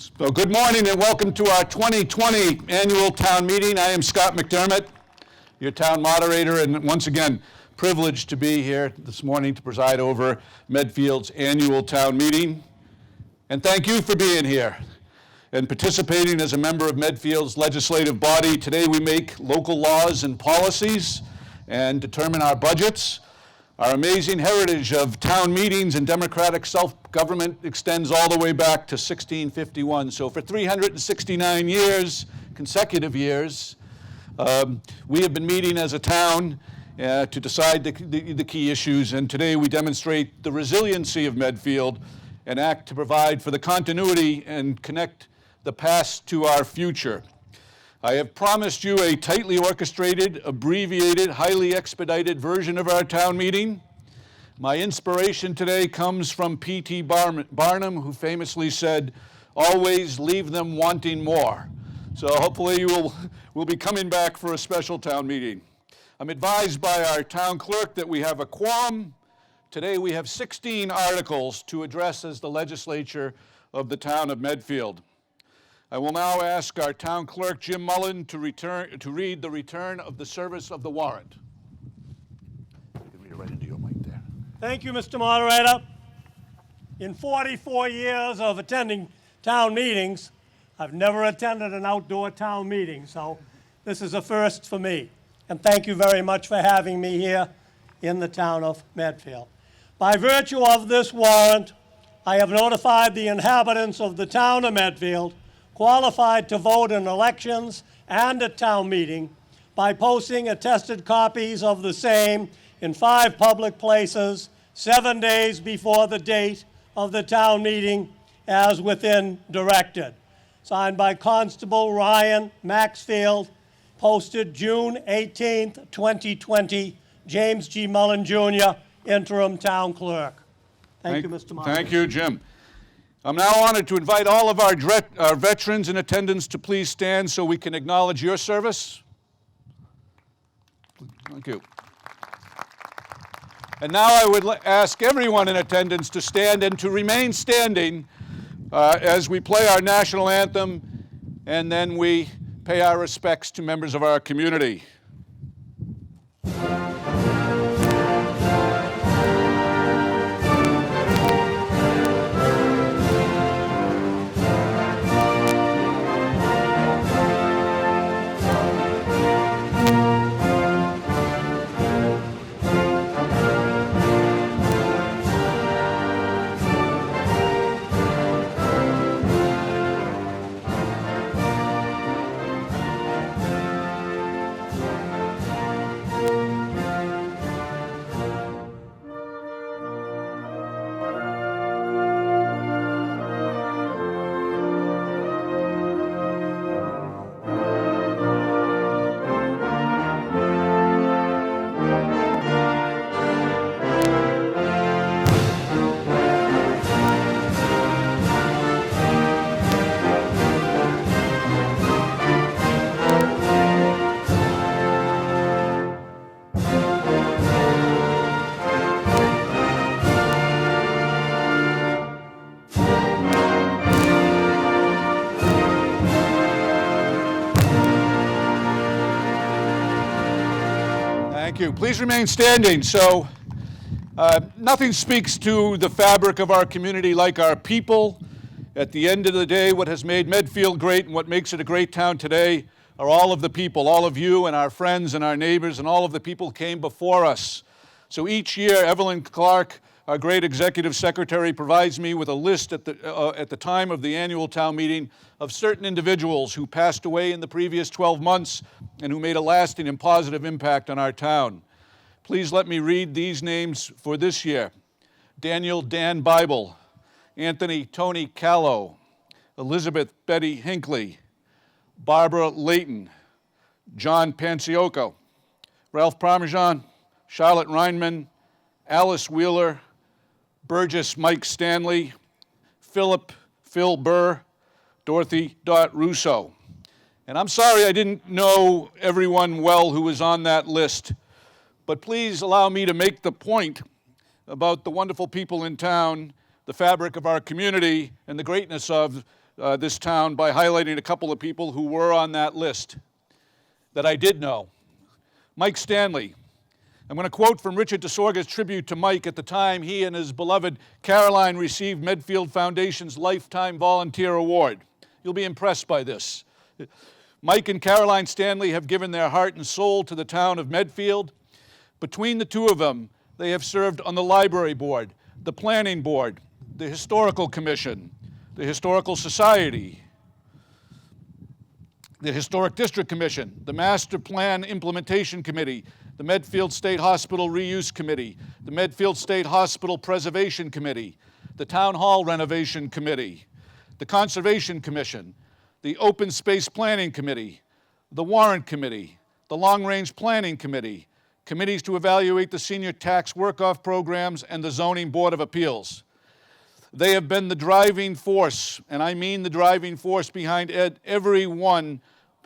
So good morning and welcome to our 2020 annual town meeting. I am Scott McDermott, your town moderator, and once again, privileged to be here this morning to preside over Medfield's annual town meeting. And thank you for being here and participating as a member of Medfield's legislative body. Today we make local laws and policies and determine our budgets. Our amazing heritage of town meetings and democratic self-government extends all the way back to 1651. So for 369 years, consecutive years, we have been meeting as a town to decide the key issues, and today we demonstrate the resiliency of Medfield and act to provide for the continuity and connect the past to our future. I have promised you a tightly orchestrated, abbreviated, highly expedited version of our town meeting. My inspiration today comes from P.T. Barnum, who famously said, "Always leave them wanting more." So hopefully you will be coming back for a special town meeting. I'm advised by our town clerk that we have a quorum. Today we have 16 articles to address as the legislature of the town of Medfield. I will now ask our town clerk, Jim Mullen, to read the return of the service of the warrant. You can read it right into your mic there. Thank you, Mr. Moderator. In 44 years of attending town meetings, I've never attended an outdoor town meeting, so this is a first for me. And thank you very much for having me here in the town of Medfield. By virtue of this warrant, I have notified the inhabitants of the town of Medfield qualified to vote in elections and at town meeting by posting attested copies of the same in 5 public places 7 days before the date of the town meeting as within directed. Signed by Constable Ryan Maxfield, posted June 18th, 2020, James G. Mullen Jr., interim town clerk. Thank you, Mr. Moderator. Thank you, Jim. I'm now honored to invite all of our veterans in attendance to please stand so we can acknowledge your service. Thank you. And now I would ask everyone in attendance to stand and to remain standing as we play our national anthem, and then we pay our respects to members of our community. Thank you. Please remain standing. So, nothing speaks to the fabric of our community like our people. At the end of the day, what has made Medfield great and what makes it a great town today are all of the people, all of you and our friends and our neighbors, and all of the people who came before us. So each year, Evelyn Clark, our great executive secretary, provides me with a list at the time of the annual town meeting of certain individuals who passed away in the previous 12 months and who made a lasting and positive impact on our town. Please let me read these names for this year. Daniel Dan Bible, Anthony Tony Callow, Elizabeth Betty Hinckley, Barbara Layton, John Panciocco, Ralph Parmesan, Charlotte Reinman, Alice Wheeler, Burgess Mike Stanley, Phil Burr, Dorothy Russo. And I'm sorry I didn't know everyone well who was on that list, but please allow me to make the point about the wonderful people in town, the fabric of our community, and the greatness of this town by highlighting a couple of people who were on that list that I did know. Mike Stanley. I'm going to quote from Richard DeSorga's tribute to Mike at the time he and his beloved Caroline received Medfield Foundation's Lifetime Volunteer Award. You'll be impressed by this. Mike and Caroline Stanley have given their heart and soul to the town of Medfield. Between the two of them, they have served on the Library Board, the Planning Board, the Historical Commission, the Historical Society, the Historic District Commission, the Master Plan Implementation Committee, the Medfield State Hospital Reuse Committee, the Medfield State Hospital Preservation Committee, the Town Hall Renovation Committee, the Conservation Commission, the Open Space Planning Committee, the Warrant Committee, the Long Range Planning Committee, committees to evaluate the senior tax work-off programs, and the Zoning Board of Appeals. They have been the driving force, and I mean the driving force behind every one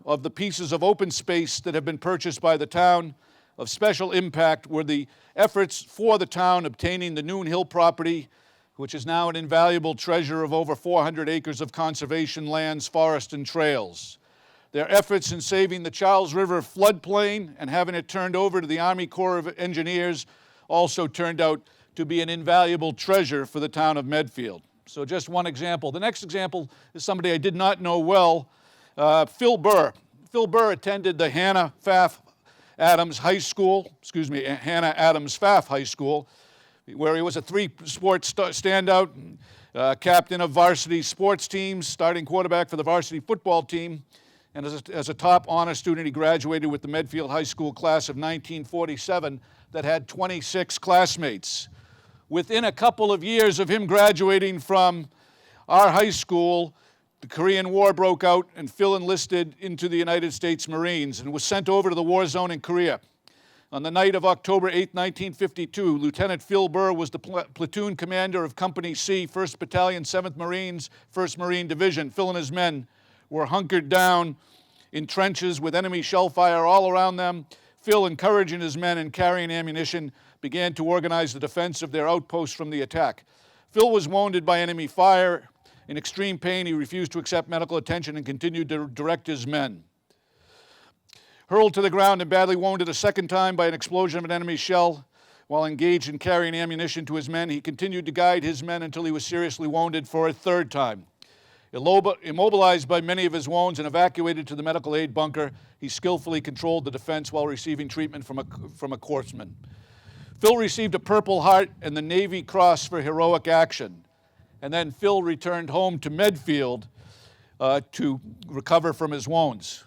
of the pieces of open space that have been purchased by the town. Of special impact were the efforts for the town obtaining the Noon Hill property, which is now an invaluable treasure of over 400 acres of conservation lands, forest, and trails. Their efforts in saving the Charles River floodplain and having it turned over to the Army Corps of Engineers also turned out to be an invaluable treasure for the town of Medfield. So just one example. The next example is somebody I did not know well, Phil Burr. Phil Burr attended the Hannah Adams Pfaff High School, where he was a three-sport standout, captain of varsity sports teams, starting quarterback for the varsity football team, and as a top honor student, he graduated with the Medfield High School class of 1947 that had 26 classmates. Within a couple of years of him graduating from our high school, the Korean War broke out, and Phil enlisted into the United States Marines and was sent over to the war zone in Korea. On the night of October 8, 1952, Lieutenant Phil Burr was the platoon commander of Company C, 1st Battalion, 7th Marines, 1st Marine Division. Phil and his men were hunkered down in trenches with enemy shell fire all around them. Phil, encouraging his men and carrying ammunition, began to organize the defense of their outposts from the attack. Phil was wounded by enemy fire. In extreme pain, he refused to accept medical attention and continued to direct his men. Hurled to the ground and badly wounded a second time by an explosion of an enemy shell, while engaged in carrying ammunition to his men, he continued to guide his men until he was seriously wounded for a third time. Immobilized by many of his wounds and evacuated to the medical aid bunker, he skillfully controlled the defense while receiving treatment from a corpsman. Phil received a Purple Heart and the Navy Cross for heroic action. And then Phil returned home to Medfield to recover from his wounds.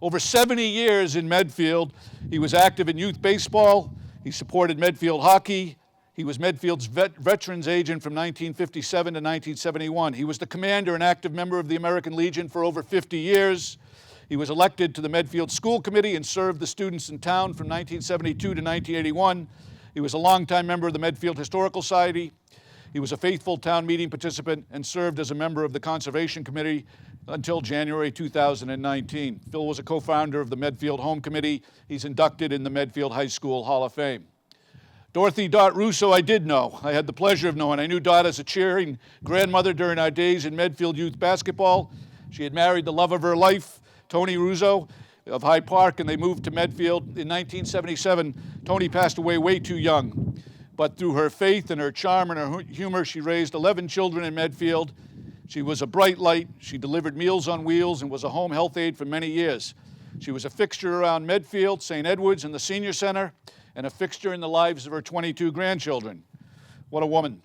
Over 70 years in Medfield, he was active in youth baseball. He supported Medfield hockey. He was Medfield's veterans agent from 1957 to 1971. He was the commander and active member of the American Legion for over 50 years. He was elected to the Medfield School Committee and served the students in town from 1972 to 1981. He was a longtime member of the Medfield Historical Society. He was a faithful town meeting participant and served as a member of the Conservation Committee until January 2019. Phil was a co-founder of the Medfield Home Committee. He's inducted in the Medfield High School Hall of Fame. Dorothy Dot Russo I did know. I had the pleasure of knowing. I knew Dot as a cheering grandmother during our days in Medfield youth basketball. She had married the love of her life, Tony Russo of Hyde Park, and they moved to Medfield. In 1977, Tony passed away way too young. But through her faith and her charm and her humor, she raised 11 children in Medfield. She was a bright light. She delivered Meals on Wheels and was a home health aide for many years. She was a fixture around Medfield, St. Edward's, and the Senior Center, and a fixture in the lives of her 22 grandchildren. What a woman.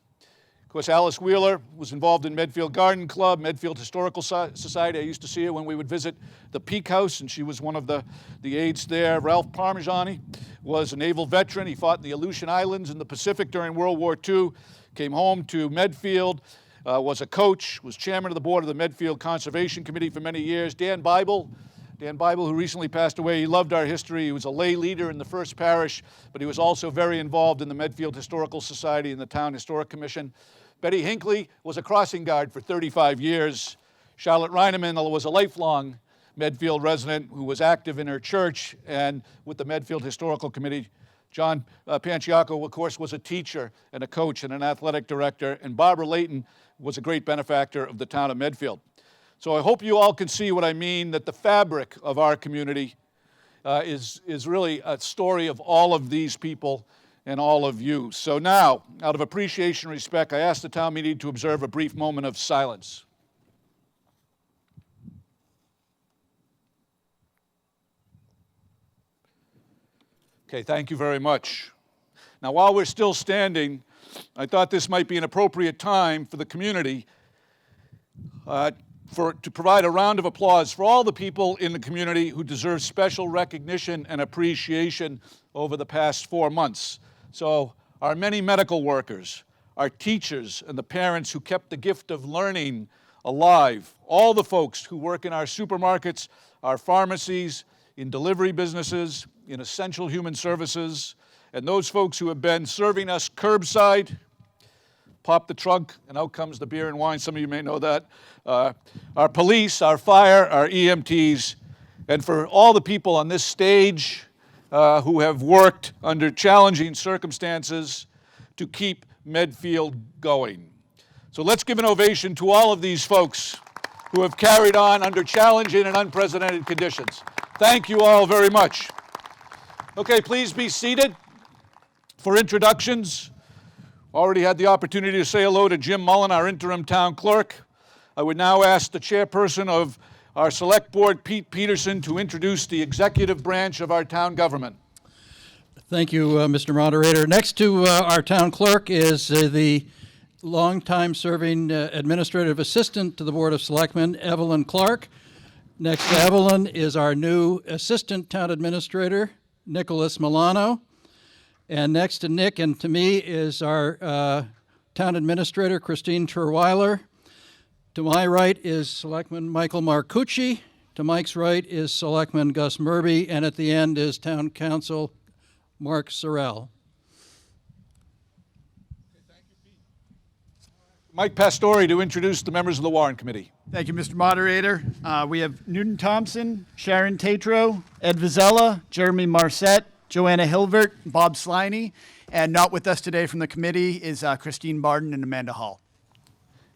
Of course, Alice Wheeler was involved in Medfield Garden Club, Medfield Historical Society. I used to see her when we would visit the Peak House, and she was one of the aides there. Ralph Parmigiani was a naval veteran. He fought in the Aleutian Islands in the Pacific during World War II, came home to Medfield, was a coach, was chairman of the board of the Medfield Conservation Committee for many years. Dan Bible, who recently passed away, he loved our history. He was a lay leader in the First Parish, but he was also very involved in the Medfield Historical Society and the Town Historic Commission. Betty Hinckley was a crossing guard for 35 years. Charlotte Reineman was a lifelong Medfield resident who was active in her church and with the Medfield Historical Committee. John Panciaco, of course, was a teacher and a coach and an athletic director. And Barbara Layton was a great benefactor of the town of Medfield. So I hope you all can see what I mean, that the fabric of our community is really a story of all of these people and all of you. So now, out of appreciation and respect, I ask the town meeting to observe a brief moment of silence. Okay, thank you very much. Now, while we're still standing, I thought this might be an appropriate time for the community to provide a round of applause for all the people in the community who deserve special recognition and appreciation over the past 4 months. So our many medical workers, our teachers, and the parents who kept the gift of learning alive, all the folks who work in our supermarkets, our pharmacies, in delivery businesses, in essential human services, and those folks who have been serving us curbside. Pop the trunk, and out comes the beer and wine. Some of you may know that. Our police, our fire, our EMTs, and for all the people on this stage who have worked under challenging circumstances to keep Medfield going. So let's give an ovation to all of these folks who have carried on under challenging and unprecedented conditions. Thank you all very much. Okay, please be seated. For introductions, already had the opportunity to say hello to Jim Mullen, our interim town clerk. I would now ask the chairperson of our select board, Pete Peterson, to introduce the executive branch of our town government. Thank you, Mr. Moderator. Next to our town clerk is the longtime serving administrative assistant to the Board of Selectmen, Evelyn Clark. Next to Evelyn is our new assistant town administrator, Nicholas Milano. And next to Nick and to me is our town administrator, Christine Terweiler. To my right is Selectman Michael Marcucci. To Mike's right is Selectman Gus Murby. And at the end is Town Council Mark Sorrell. Mike Pastore to introduce the members of the Warrant Committee. Thank you, Mr. Moderator. We have Newton Thompson, Sharon Tatro, Ed Vizella, Jeremy Marset, Joanna Hilbert, Bob Sliney, and not with us today from the committee is Christine Barden and Amanda Hall.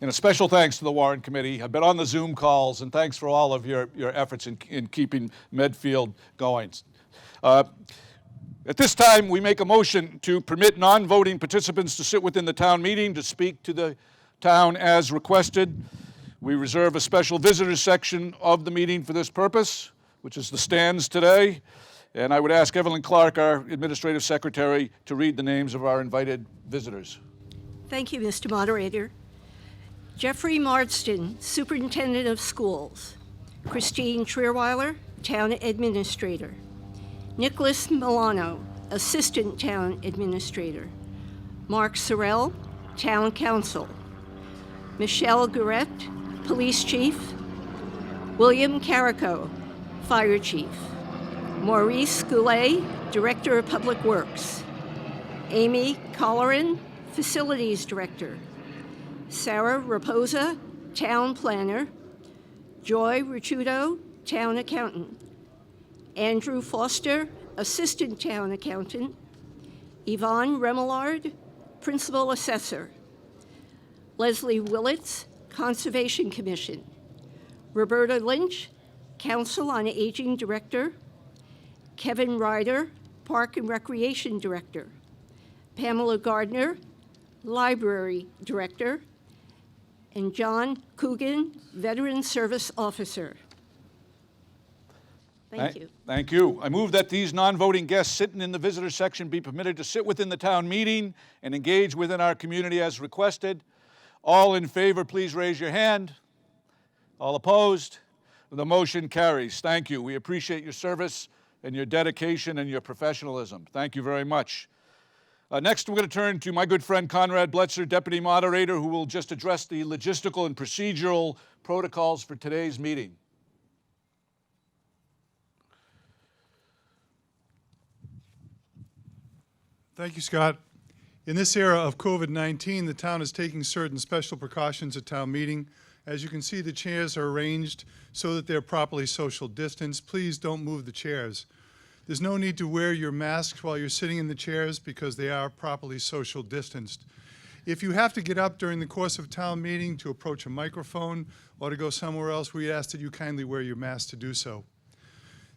And a special thanks to the Warrant Committee. I've been on the Zoom calls, and thanks for all of your efforts in keeping Medfield going. At this time, we make a motion to permit non-voting participants to sit within the town meeting to speak to the town as requested. We reserve a special visitors section of the meeting for this purpose, which is the stands today. And I would ask Evelyn Clark, our administrative secretary, to read the names of our invited visitors. Thank you, Mr. Moderator. Jeffrey Marsden, Superintendent of Schools. Christine Trierweiler, Town Administrator. Nicholas Milano, Assistant Town Administrator. Mark Sorrell, Town Council. Michelle Gouret, Police Chief. William Carrico, Fire Chief. Maurice Goulet, Director of Public Works. Amy Colleran, Facilities Director. Sarah Raposa, Town Planner. Joy Ricciuto, Town Accountant. Andrew Foster, Assistant Town Accountant. Yvonne Remillard, Principal Assessor. Leslie Willits, Conservation Commission. Roberta Lynch, Council on Aging Director. Kevin Ryder, Park and Recreation Director. Pamela Gardner, Library Director. And John Coogan, Veteran Service Officer. Thank you. Thank you. I move that these non-voting guests sitting in the visitor section be permitted to sit within the town meeting and engage within our community as requested. All in favor, please raise your hand. All opposed? The motion carries. Thank you. We appreciate your service and your dedication and your professionalism. Thank you very much. Next, we're going to turn to my good friend Conrad Bletzer, Deputy Moderator, who will just address the logistical and procedural protocols for today's meeting. Thank you, Scott. In this era of COVID-19, the town is taking certain special precautions at town meeting. As you can see, the chairs are arranged so that they're properly social distanced. Please don't move the chairs. There's no need to wear your masks while you're sitting in the chairs because they are properly social distanced. If you have to get up during the course of a town meeting to approach a microphone or to go somewhere else, we ask that you kindly wear your mask to do so.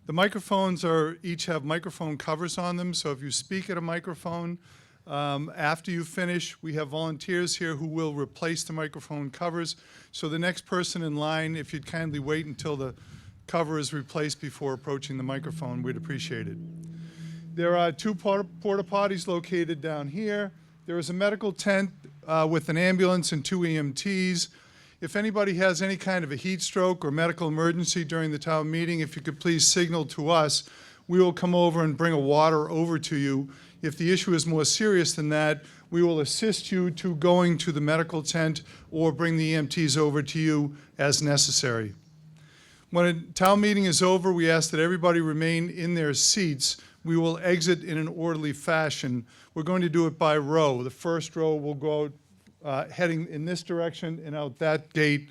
The microphones each have microphone covers on them, so if you speak at a microphone, after you finish, we have volunteers here who will replace the microphone covers. So the next person in line, if you'd kindly wait until the cover is replaced before approaching the microphone, we'd appreciate it. There are 2 porta potties located down here. There is a medical tent with an ambulance and 2 EMTs. If anybody has any kind of a heat stroke or medical emergency during the town meeting, if you could please signal to us, we will come over and bring a water over to you. If the issue is more serious than that, we will assist you to going to the medical tent or bring the EMTs over to you as necessary. When a town meeting is over, we ask that everybody remain in their seats. We will exit in an orderly fashion. We're going to do it by row. The first row will go heading in this direction and out that gate.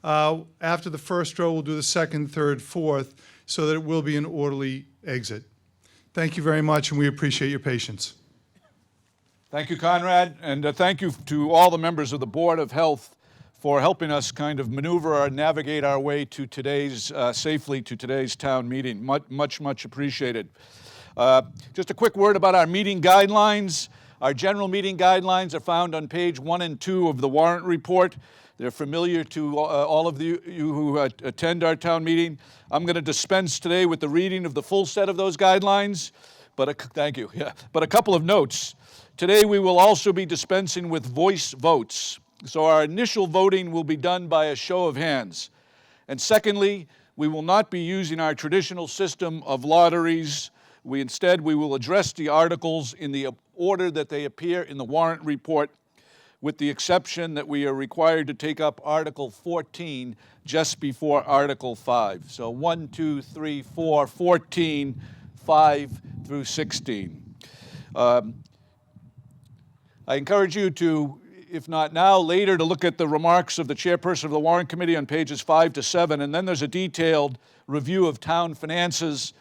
After the first row, we'll do the second, third, fourth, so that it will be an orderly exit. Thank you very much, and we appreciate your patience. Thank you, Conrad, and thank you to all the members of the Board of Health for helping us kind of maneuver or navigate our way to today's, safely to today's town meeting. Much appreciated. Just a quick word about our meeting guidelines. Our general meeting guidelines are found on page 1 and 2 of the warrant report. They're familiar to all of you who attend our town meeting. I'm going to dispense today with the reading of the full set of those guidelines, but thank you. Yeah. But a couple of notes. Today we will also be dispensing with voice votes. So our initial voting will be done by a show of hands. And secondly, we will not be using our traditional system of lotteries. Instead, we will address the articles in the order that they appear in the warrant report, with the exception that we are required to take up Article 14 just before Article 5. So 1, 2, 3, 4, 14, 5 through 16. I encourage you to, if not now, later, to look at the remarks of the chairperson of the Warrant Committee on pages 5 to 7, and then there's a detailed review of town finances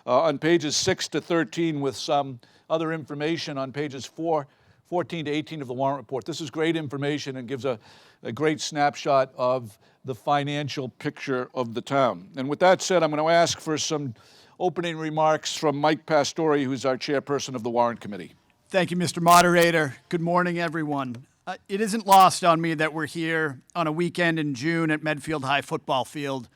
on pages 6 to 13 with some other information on pages 14 to 18 of the warrant report. This is great information and gives a great snapshot of the financial picture of the town. And with that said, I'm going to ask for some opening remarks from Mike Pastore, who's our chairperson of the Warrant Committee. Thank you, Mr. Moderator. Good morning, everyone. It isn't lost on me that we're here on a weekend in June at Medfield High football field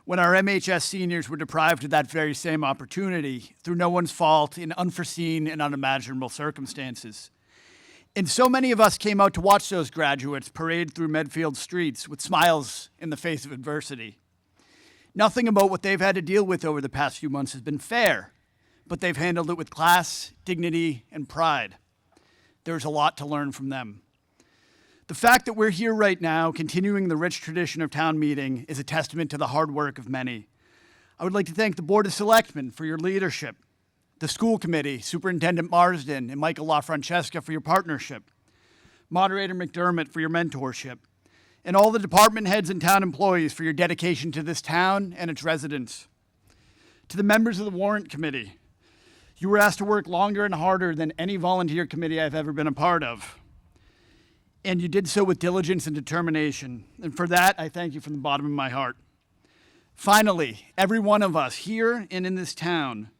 when our MHS seniors were deprived of that very same opportunity through no one's fault in unforeseen and unimaginable circumstances. And so many of us came out to watch those graduates parade through Medfield streets with smiles in the face of adversity. Nothing about what they've had to deal with over the past few months has been fair, but they've handled it with class, dignity, and pride. There's a lot to learn from them. The fact that we're here right now, continuing the rich tradition of town meeting, is a testament to the hard work of many. I would like to thank the Board of Selectmen for your leadership, the school committee, Superintendent Marsden and Michael LaFrancesca for your partnership, Moderator McDermott for your mentorship, and all the department heads and town employees for your dedication to this town and its residents. To the members of the Warrant Committee, you were asked to work longer and harder than any volunteer committee I've ever been a part of. And you did so with diligence and determination. And for that, I thank you from the bottom of my heart. Finally, every one of us here and in this town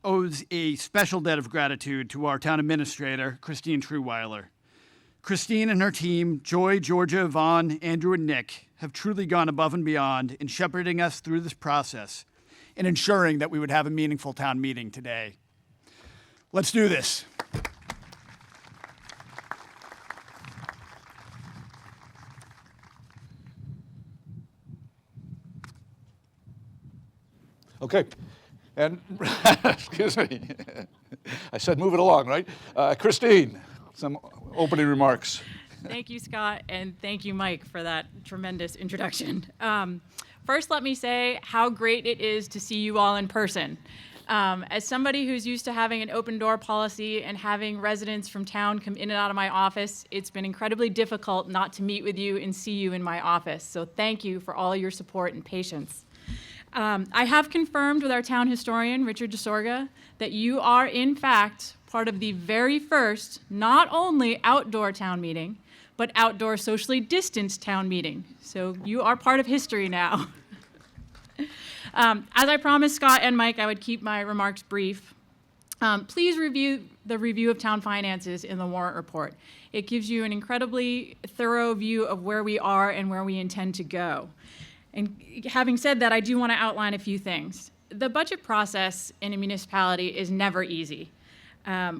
owes a special debt of gratitude to our town administrator, Christine Truweiler. Christine and her team, Joy, Georgia, Yvonne, Andrew, and Nick, have truly gone above and beyond in shepherding us through this process and ensuring that we would have a meaningful town meeting today. Let's do this. Okay, and, excuse me, I said move it along, right? Christine, some opening remarks. Thank you, Scott, and thank you, Mike, for that tremendous introduction. First, let me say how great it is to see you all in person. As somebody who's used to having an open door policy and having residents from town come in and out of my office, it's been incredibly difficult not to meet with you and see you in my office. So thank you for all your support and patience. I have confirmed with our town historian, Richard DeSorga, that you are, in fact, part of the very first, not only outdoor town meeting, but outdoor socially distanced town meeting. So you are part of history now. As I promised Scott and Mike, I would keep my remarks brief. Please review the review of town finances in the warrant report. It gives you an incredibly thorough view of where we are and where we intend to go. And having said that, I do want to outline a few things. The budget process in a municipality is never easy.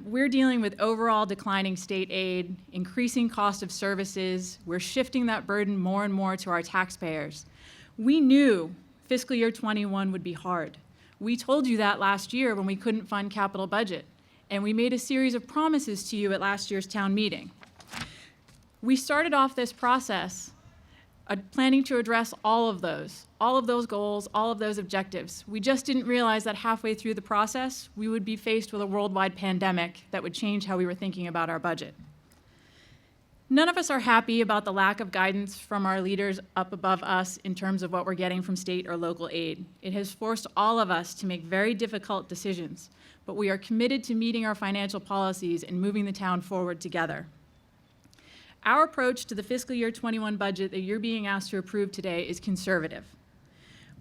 We're dealing with overall declining state aid, increasing cost of services. We're shifting that burden more and more to our taxpayers. We knew fiscal year 21 would be hard. We told you that last year when we couldn't fund capital budget, and we made a series of promises to you at last year's town meeting. We started off this process planning to address all of those goals, all of those objectives. We just didn't realize that halfway through the process, we would be faced with a worldwide pandemic that would change how we were thinking about our budget. None of us are happy about the lack of guidance from our leaders up above us in terms of what we're getting from state or local aid. It has forced all of us to make very difficult decisions, but we are committed to meeting our financial policies and moving the town forward together. Our approach to the fiscal year 21 budget that you're being asked to approve today is conservative.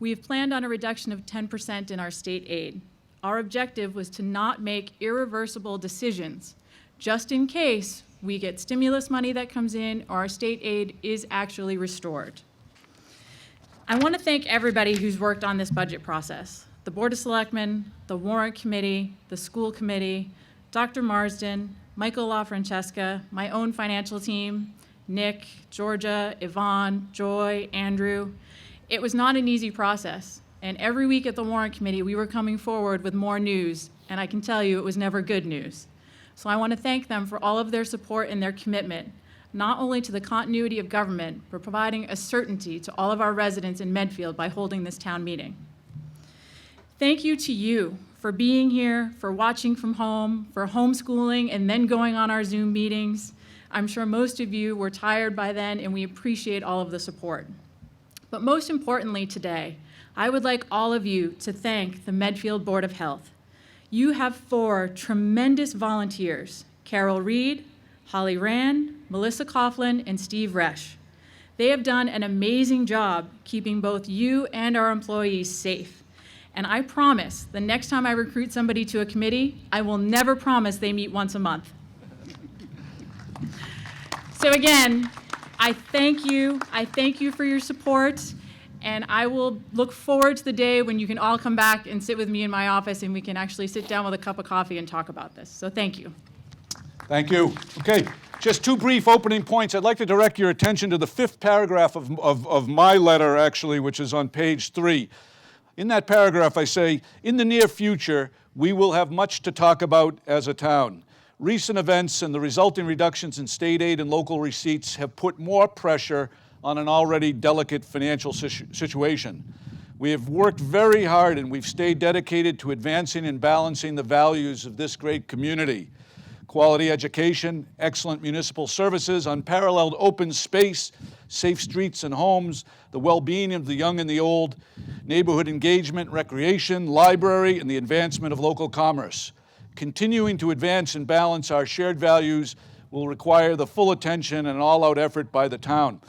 We have planned on a reduction of 10% in our state aid. Our objective was to not make irreversible decisions, just in case we get stimulus money that comes in or our state aid is actually restored. I want to thank everybody who's worked on this budget process. The Board of Selectmen, the Warrant Committee, the School Committee, Dr. Marsden, Michael LaFrancesca, my own financial team, Nick, Georgia, Yvonne, Joy, Andrew. It was not an easy process, and every week at the Warrant Committee we were coming forward with more news, and I can tell you it was never good news. So I want to thank them for all of their support and their commitment, not only to the continuity of government, but providing a certainty to all of our residents in Medfield by holding this town meeting. Thank you to you for being here, for watching from home, for homeschooling and then going on our Zoom meetings. I'm sure most of you were tired by then, and we appreciate all of the support. But most importantly today, I would like all of you to thank the Medfield Board of Health. You have 4 tremendous volunteers, Carol Reed, Holly Rand, Melissa Coughlin, and Steve Resch. They have done an amazing job keeping both you and our employees safe. And I promise, the next time I recruit somebody to a committee, I will never promise they meet once a month. So again, I thank you for your support, and I will look forward to the day when you can all come back and sit with me in my office and we can actually sit down with a cup of coffee and talk about this. So thank you. Thank you. Okay, just 2 brief opening points. I'd like to direct your attention to the 5th paragraph of my letter, actually, which is on page 3. In that paragraph, I say, in the near future, we will have much to talk about as a town. Recent events and the resulting reductions in state aid and local receipts have put more pressure on an already delicate financial situation. We have worked very hard and we've stayed dedicated to advancing and balancing the values of this great community. Quality education, excellent municipal services, unparalleled open space, safe streets and homes, the well-being of the young and the old, neighborhood engagement, recreation, library, and the advancement of local commerce. Continuing to advance and balance our shared values will require the full attention and all-out effort by the town.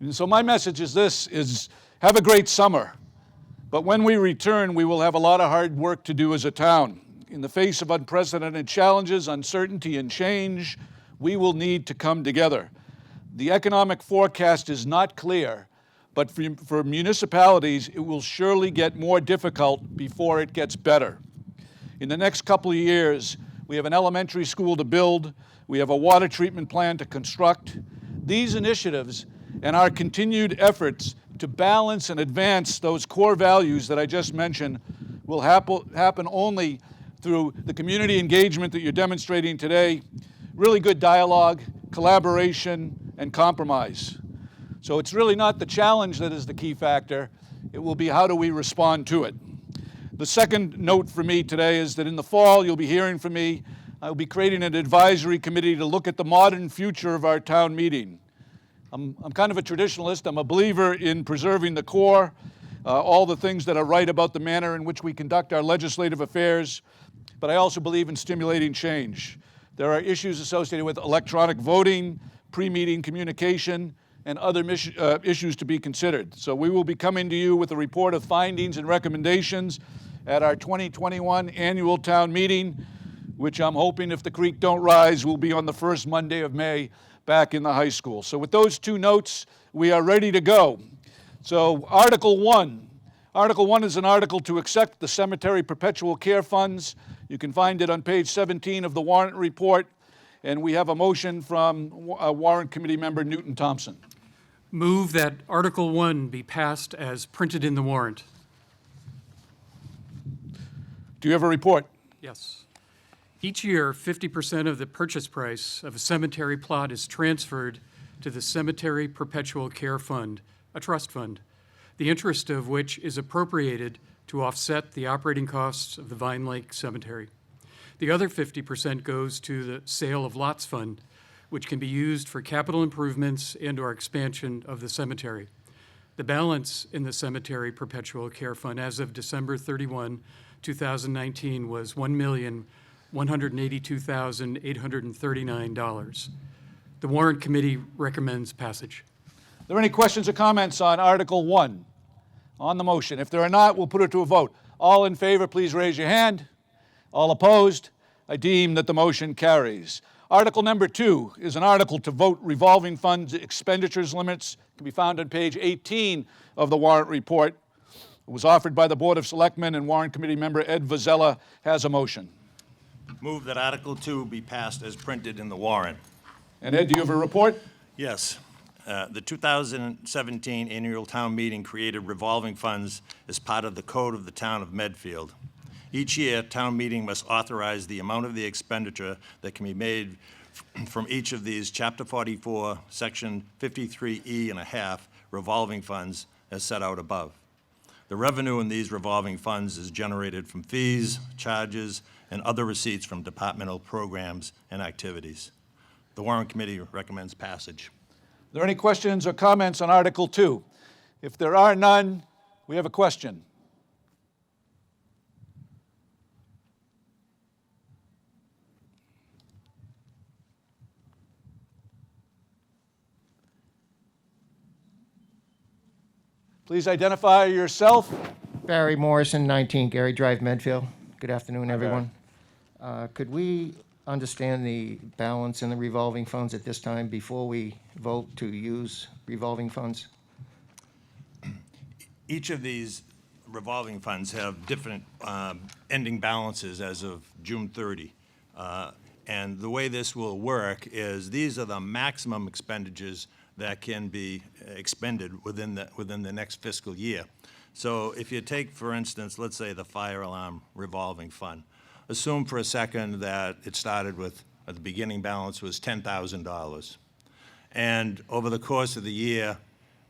And so my message is this, have a great summer. But when we return, we will have a lot of hard work to do as a town. In the face of unprecedented challenges, uncertainty, and change, we will need to come together. The economic forecast is not clear, but for municipalities, it will surely get more difficult before it gets better. In the next couple of years, we have an elementary school to build, we have a water treatment plant to construct. These initiatives and our continued efforts to balance and advance those core values that I just mentioned will happen only through the community engagement that you're demonstrating today, really good dialogue, collaboration, and compromise. So it's really not the challenge that is the key factor, it will be how do we respond to it. The second note for me today is that in the fall you'll be hearing from me. I'll be creating an advisory committee to look at the modern future of our town meeting. I'm kind of a traditionalist. I'm a believer in preserving the core. all the things that are right about the manner in which we conduct our legislative affairs, but I also believe in stimulating change. There are issues associated with electronic voting, pre-meeting communication, and other issues to be considered. So we will be coming to you with a report of findings and recommendations at our 2021 annual town meeting, which I'm hoping, if the creek don't rise, will be on the first Monday of May back in the high school. So with those two notes, we are ready to go. So Article 1. Article 1 is an article to accept the cemetery perpetual care funds. You can find it on page 17 of the warrant report. And we have a motion from Warrant Committee member Newton Thompson. Move that Article 1 be passed as printed in the warrant. Do you have a report? Yes. Each year, 50% of the purchase price of a cemetery plot is transferred to the Cemetery Perpetual Care Fund, a trust fund, the interest of which is appropriated to offset the operating costs of the Vine Lake Cemetery. The other 50% goes to the Sale of Lots Fund, which can be used for capital improvements and/or expansion of the cemetery. The balance in the Cemetery Perpetual Care Fund as of December 31, 2019 was $1,182,839. The Warrant Committee recommends passage. Are there any questions or comments on Article 1? On the motion? If there are not, we'll put it to a vote. All in favor, please raise your hand. All opposed? I deem that the motion carries. Article number 2 is an article to vote revolving funds expenditures limits. It can be found on page 18 of the warrant report. It was offered by the Board of Selectmen, and Warrant Committee member Ed Vazella has a motion. Move that Article 2 be passed as printed in the warrant. And Ed, do you have a report? Yes. The 2017 annual town meeting created revolving funds as part of the code of the town of Medfield. Each year, town meeting must authorize the amount of the expenditure that can be made from each of these Chapter 44, Section 53E and a half revolving funds as set out above. The revenue in these revolving funds is generated from fees, charges, and other receipts from departmental programs and activities. The Warrant Committee recommends passage. Are there any questions or comments on Article 2? If there are none, we have a question. Please identify yourself. Barry Morrison, 19 Gary Drive, Medfield. Good afternoon, everyone. Could we understand the balance in the revolving funds at this time before we vote to use revolving funds? Each of these revolving funds have different ending balances as of June 30. And the way this will work is these are the maximum expenditures that can be expended within the next fiscal year. So if you take, for instance, let's say the fire alarm revolving fund, assume for a second that it started with, the beginning balance was $10,000. And over the course of the year,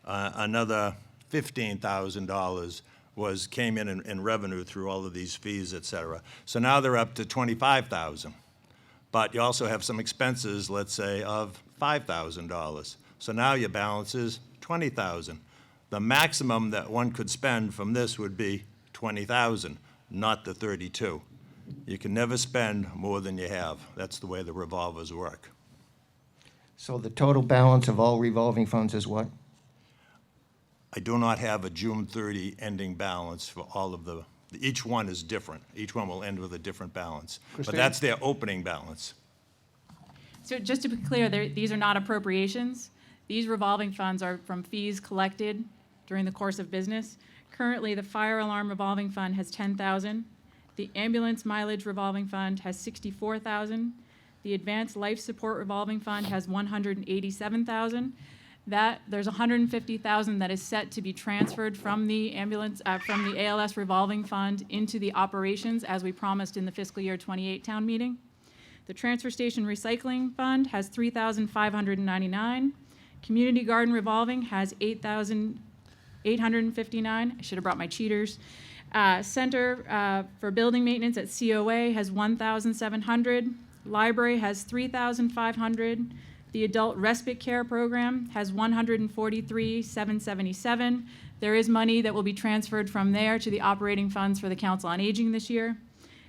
another $15,000 came in revenue through all of these fees, et cetera. So now they're up to $25,000. But you also have some expenses, let's say, of $5,000. So now your balance is $20,000. The maximum that one could spend from this would be $20,000, not the $32,000. You can never spend more than you have. That's the way the revolvers work. So the total balance of all revolving funds is what? I do not have a June 30 ending balance for all of each one is different. Each one will end with a different balance. Christine? But that's their opening balance. So just to be clear, these are not appropriations. These revolving funds are from fees collected during the course of business. Currently, the fire alarm revolving fund has $10,000. The ambulance mileage revolving fund has $64,000. The advanced life support revolving fund has $187,000. There's $150,000 that is set to be transferred from the from the ALS revolving fund into the operations as we promised in the fiscal year 28 town meeting. The transfer station recycling fund has $3,599. Community garden revolving has $8,859. I should have brought my cheaters. Center for building maintenance at COA has $1,700. Library has $3,500. The Adult Respite Care Program has $143,777. There is money that will be transferred from there to the operating funds for the Council on Aging this year.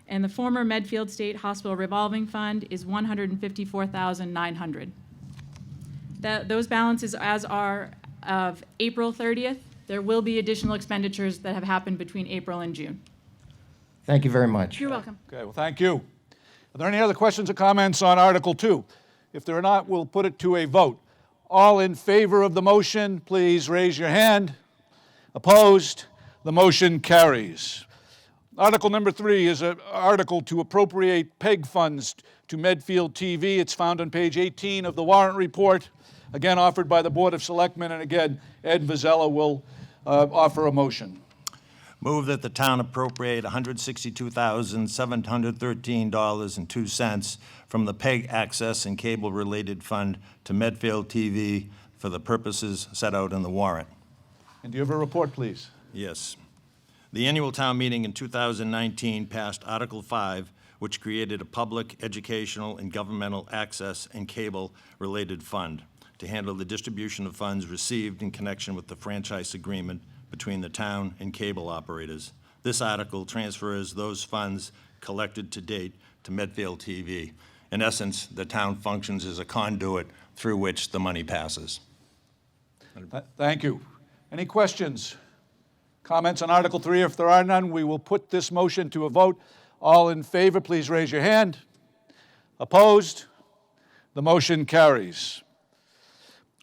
And the former Medfield State Hospital Revolving Fund is $154,900. Those balances as are of April 30th. There will be additional expenditures that have happened between April and June. Thank you very much. You're welcome. Okay, well, thank you. Are there any other questions or comments on Article 2? If there are not, we'll put it to a vote. All in favor of the motion, please raise your hand. Opposed? The motion carries. Article number 3 is an article to appropriate PEG funds to Medfield TV. It's found on page 18 of the warrant report, again offered by the Board of Selectmen, and again, Ed Vizella will offer a motion. Move that the town appropriate $162,713.02 from the PEG Access and Cable-Related Fund to Medfield TV for the purposes set out in the warrant. And do you have a report, please? Yes. The annual town meeting in 2019 passed Article 5, which created a public, educational, and governmental access and cable-related fund to handle the distribution of funds received in connection with the franchise agreement between the town and cable operators. This article transfers those funds collected to date to Medfield TV. In essence, the town functions as a conduit through which the money passes. Thank you. Any questions? Comments on Article 3? If there are none, we will put this motion to a vote. All in favor, please raise your hand. Opposed? The motion carries.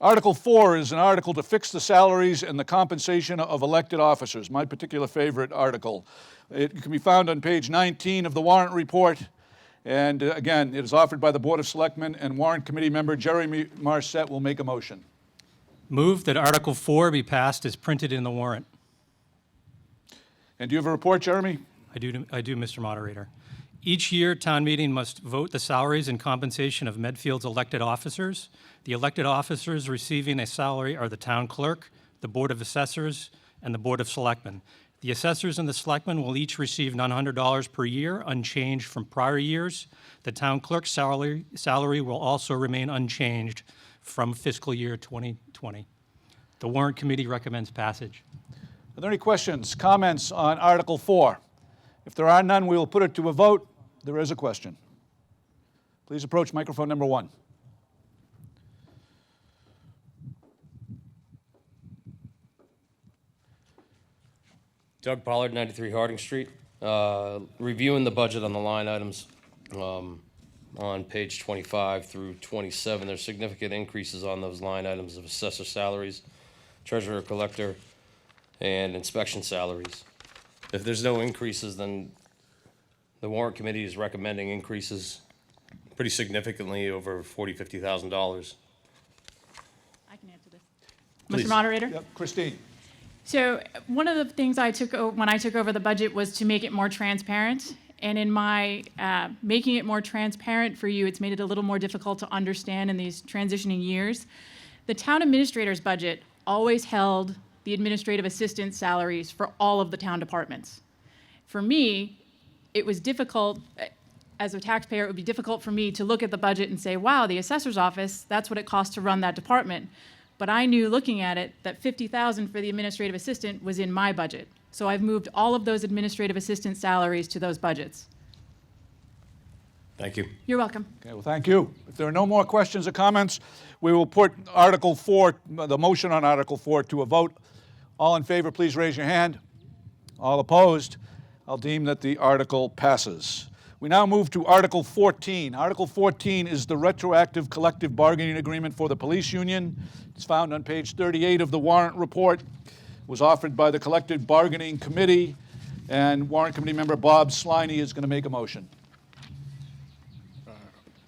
Article 4 is an article to fix the salaries and the compensation of elected officers, my particular favorite article. It can be found on page 19 of the warrant report. And again, it is offered by the Board of Selectmen, and Warrant Committee member Jeremy Marset will make a motion. Move that Article 4 be passed as printed in the warrant. And do you have a report, Jeremy? I do, Mr. Moderator. Each year, town meeting must vote the salaries and compensation of Medfield's elected officers. The elected officers receiving a salary are the town clerk, the Board of Assessors, and the Board of Selectmen. The assessors and the selectmen will each receive $900 per year, unchanged from prior years. The town clerk's salary will also remain unchanged from fiscal year 2020. The Warrant Committee recommends passage. Are there any questions, comments on Article 4? If there are none, we will put it to a vote. There is a question. Please approach microphone number 1. Doug Pollard, 93 Harding Street. Reviewing the budget on the line items on page 25 through 27, there's significant increases on those line items of assessor salaries, treasurer collector, and inspection salaries. If there's no increases, then the Warrant Committee is recommending increases pretty significantly over $40,000, $50,000. I can answer this. Please. Mr. Moderator? Yep, Christine. So one of the things I took when I took over the budget was to make it more transparent. And in my making it more transparent for you, it's made it a little more difficult to understand in these transitioning years. The town administrator's budget always held the administrative assistant salaries for all of the town departments. For me, it was difficult, as a taxpayer, it would be difficult for me to look at the budget and say, wow, the assessor's office, that's what it costs to run that department. But I knew looking at it that $50,000 for the administrative assistant was in my budget. So I've moved all of those administrative assistant salaries to those budgets. Thank you. You're welcome. Okay, well, thank you. If there are no more questions or comments, we will put Article 4, the motion on Article 4, to a vote. All in favor, please raise your hand. All opposed? I'll deem that the article passes. We now move to Article 14. Article 14 is the retroactive collective bargaining agreement for the police union. It's found on page 38 of the warrant report. It was offered by the Collective Bargaining Committee, and Warrant Committee member Bob Sliney is going to make a motion.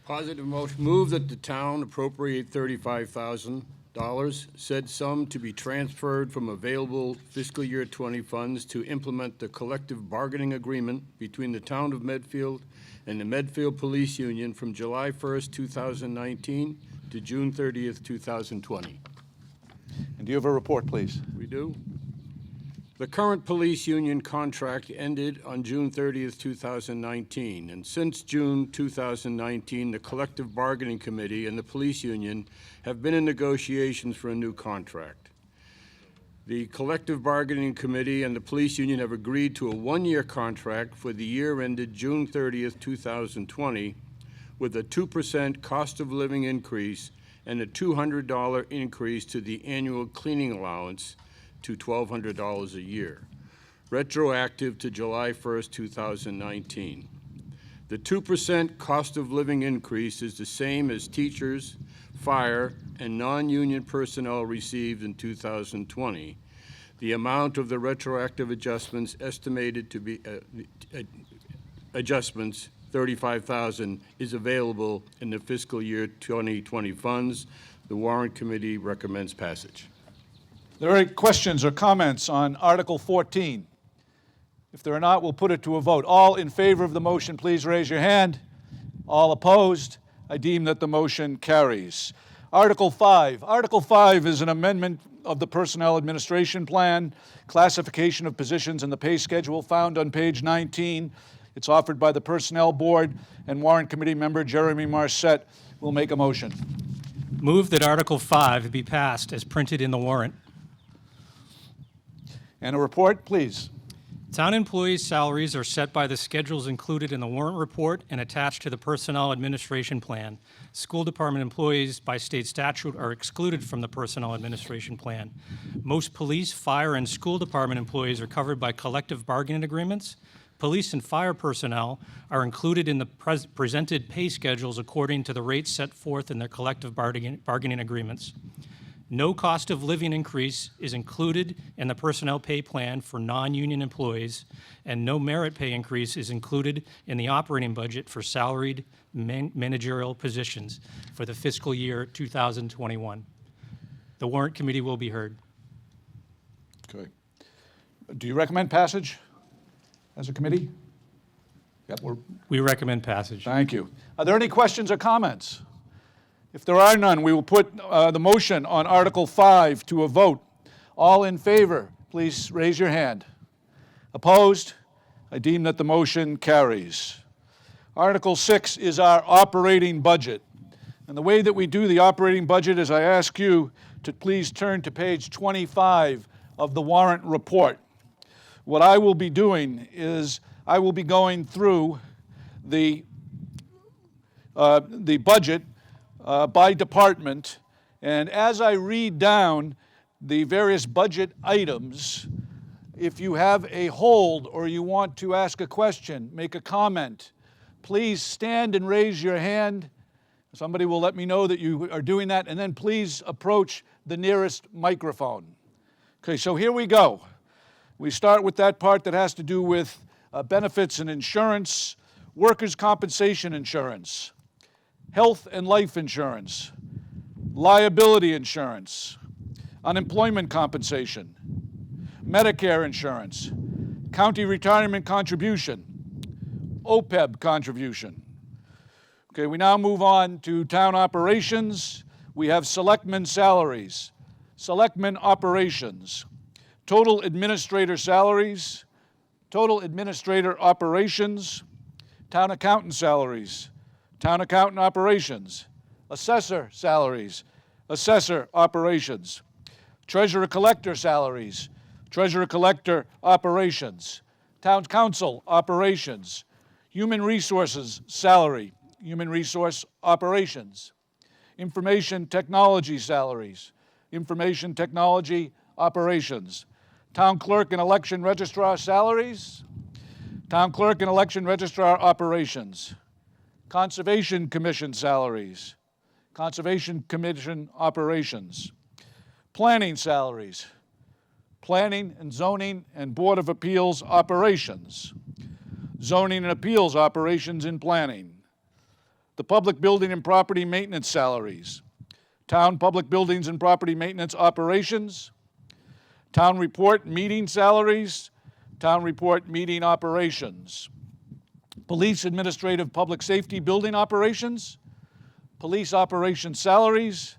Positive motion. Move that the town appropriate $35,000, said sum to be transferred from available fiscal year 20 funds to implement the collective bargaining agreement between the town of Medfield and the Medfield Police Union from July 1st, 2019 to June 30th, 2020. And do you have a report, please? We do. The current police union contract ended on June 30th, 2019, and since June 2019, the collective bargaining committee and the police union have been in negotiations for a new contract. The collective bargaining committee and the police union have agreed to a one-year contract for the year ended June 30th, 2020, with a 2% cost of living increase and a $200 increase to the annual cleaning allowance to $1,200 a year, retroactive to July 1st, 2019. The 2% cost of living increase is the same as teachers, fire, and non-union personnel received in 2020. The amount of the retroactive adjustments estimated to be adjustments, $35,000, is available in the fiscal year 2020 funds. The Warrant Committee recommends passage. Are there any questions or comments on Article 14? If there are not, we'll put it to a vote. All in favor of the motion, please raise your hand. All opposed? I deem that the motion carries. Article 5. Article 5 is an amendment of the Personnel Administration Plan, classification of positions in the pay schedule found on page 19. It's offered by the Personnel Board, and Warrant Committee member Jeremy Marset will make a motion. Move that Article 5 be passed as printed in the warrant. And a report, please. Town employees' salaries are set by the schedules included in the warrant report and attached to the Personnel Administration Plan. School department employees by state statute are excluded from the Personnel Administration Plan. Most police, fire, and school department employees are covered by collective bargaining agreements. Police and fire personnel are included in the presented pay schedules according to the rates set forth in their collective bargaining agreements. No cost of living increase is included in the personnel pay plan for non-union employees, and no merit pay increase is included in the operating budget for salaried managerial positions for the fiscal year 2021. The Warrant Committee will be heard. Okay. Do you recommend passage as a committee? Yep. We recommend passage. Thank you. Are there any questions or comments? If there are none, we will put the motion on Article 5 to a vote. All in favor, please raise your hand. Opposed? I deem that the motion carries. Article 6 is our operating budget. And the way that we do the operating budget is I ask you to please turn to page 25 of the warrant report. What I will be doing is I will be going through the budget by department, and as I read down the various budget items, if you have a hold or you want to ask a question, make a comment, please stand and raise your hand. Somebody will let me know that you are doing that, and then please approach the nearest microphone. Okay, so here we go. We start with that part that has to do with benefits and insurance, workers' compensation insurance, health and life insurance, liability insurance, unemployment compensation, Medicare insurance, county retirement contribution, OPEB contribution. Okay, we now move on to town operations. We have selectmen salaries, selectmen operations, total administrator salaries, total administrator operations, town accountant salaries, town accountant operations, assessor salaries, assessor operations, treasurer collector salaries, treasurer collector operations, town council operations, human resources salary, human resource operations, information technology salaries, information technology operations, town clerk and election registrar salaries, town clerk and election registrar operations, Conservation Commission salaries, Conservation Commission operations, planning salaries, planning and zoning and Board of Appeals operations, zoning and appeals operations in planning, the public building and property maintenance salaries, town public buildings and property maintenance operations, town report meeting salaries, town report meeting operations, police administrative public safety building operations, police operations salaries,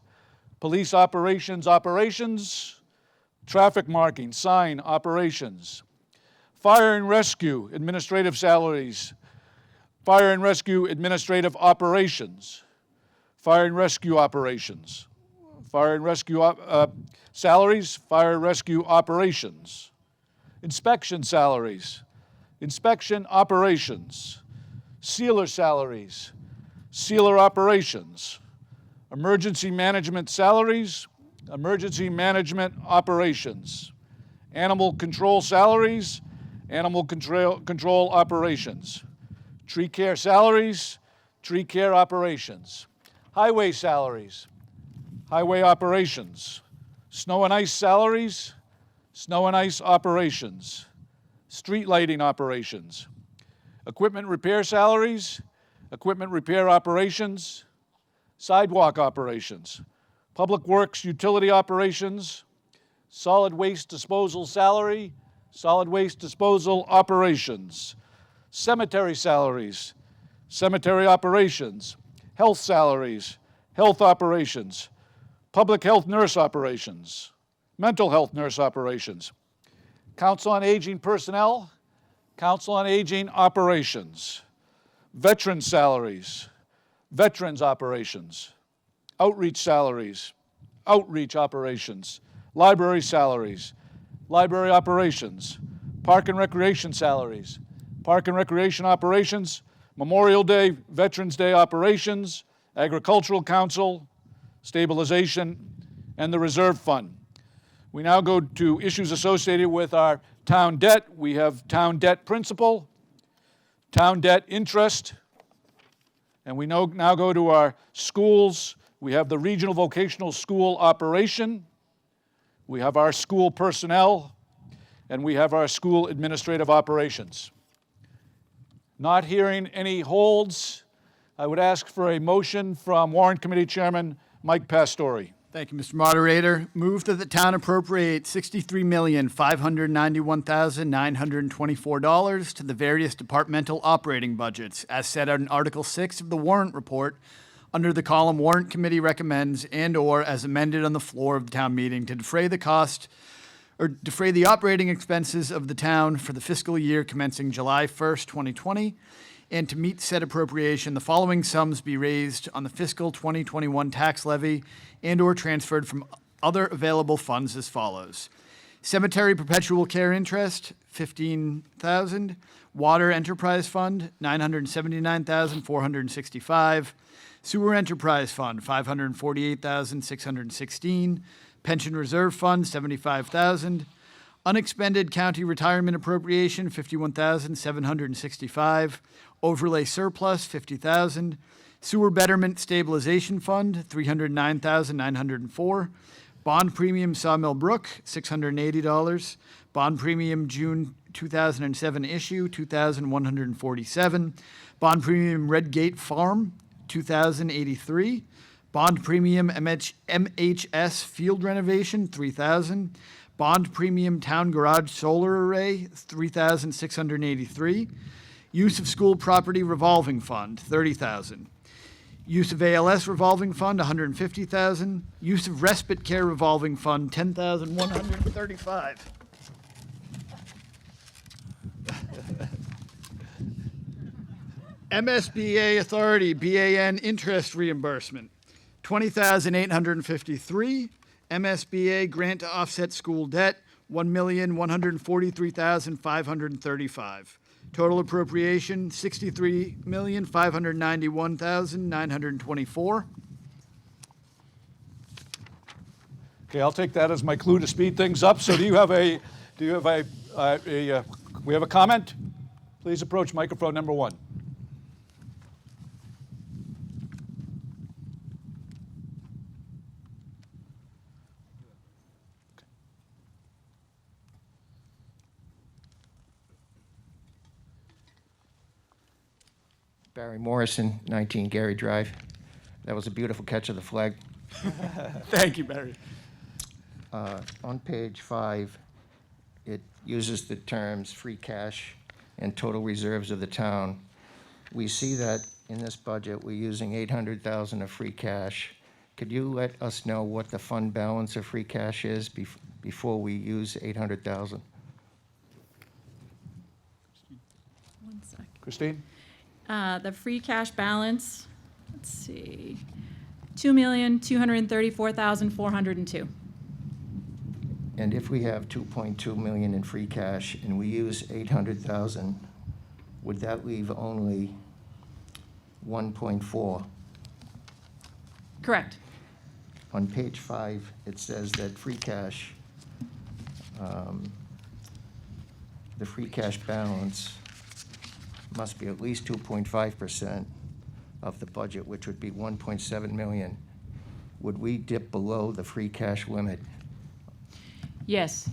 police operations, traffic marking, sign operations, fire and rescue, administrative salaries, fire and rescue administrative operations, fire and rescue operations, fire and rescue salaries, fire and rescue operations, inspection salaries, inspection operations, sealer salaries, sealer operations, emergency management salaries, emergency management operations, animal control salaries, animal control operations, tree care salaries, tree care operations, highway salaries, highway operations, snow and ice salaries, snow and ice operations, street lighting operations, equipment repair salaries, equipment repair operations, sidewalk operations, public works utility operations, solid waste disposal salary, solid waste disposal operations, cemetery salaries, cemetery operations, health salaries, health operations, public health nurse operations, mental health nurse operations, council on aging personnel, council on aging operations, veteran salaries, veterans operations, outreach salaries, outreach operations, library salaries, library operations, park and recreation salaries, park and recreation operations, Memorial Day, Veterans Day operations, Agricultural Council, Stabilization, and the Reserve Fund. We now go to issues associated with our town debt. We have town debt principal, town debt interest, and we now go to our schools. We have the regional vocational school operation, we have our school personnel, and we have our school administrative operations. Not hearing any holds, I would ask for a motion from Warrant Committee Chairman Mike Pastore. Thank you, Mr. Moderator. Move that the town appropriate $63,591,924 to the various departmental operating budgets as set out in Article 6 of the Warrant Report under the column Warrant Committee recommends and/or as amended on the floor of the town meeting to defray the operating expenses of the town for the fiscal year commencing July 1st, 2020, and to meet said appropriation, the following sums be raised on the fiscal 2021 tax levy and/or transferred from other available funds as follows. Cemetery perpetual care interest, $15,000. Water enterprise fund, $979,465. Sewer enterprise fund, $548,616. Pension reserve fund, $75,000. Unexpended county retirement appropriation, $51,765. Overlay surplus, $50,000. Sewer betterment stabilization fund, $309,904. Bond premium Sawmill Brook, $680. Bond premium June 2007 issue, $2,147. Bond premium Redgate Farm, $2,083. Bond premium MHS field renovation, $3,000. Bond premium town garage solar array, $3,683. Use of school property revolving fund, $30,000. Use of ALS revolving fund, $150,000. Use of respite care revolving fund, $10,135. MSBA Authority BAN interest reimbursement, $20,853. MSBA grant to offset school debt, $1,143,535. Total appropriation, $63,591,924. Okay, I'll take that as my clue to speed things up. So we have a comment? Please approach microphone number 1. Barry Morrison, 19 Gary Drive. That was a beautiful catch of the flag. Thank you, Barry. On page 5, it uses the terms free cash and total reserves of the town. We see that in this budget, we're using $800,000 of free cash. Could you let us know what the fund balance of free cash is before we use 800,000? One sec. Christine? The free cash balance, let's see, 2,234,402. And if we have 2.2 million in free cash and we use 800,000, would that leave only 1.4? Correct. On page 5, it says that free cash, the free cash balance must be at least 2.5% of the budget, which would be 1.7 million. Would we dip below the free cash limit? Yes.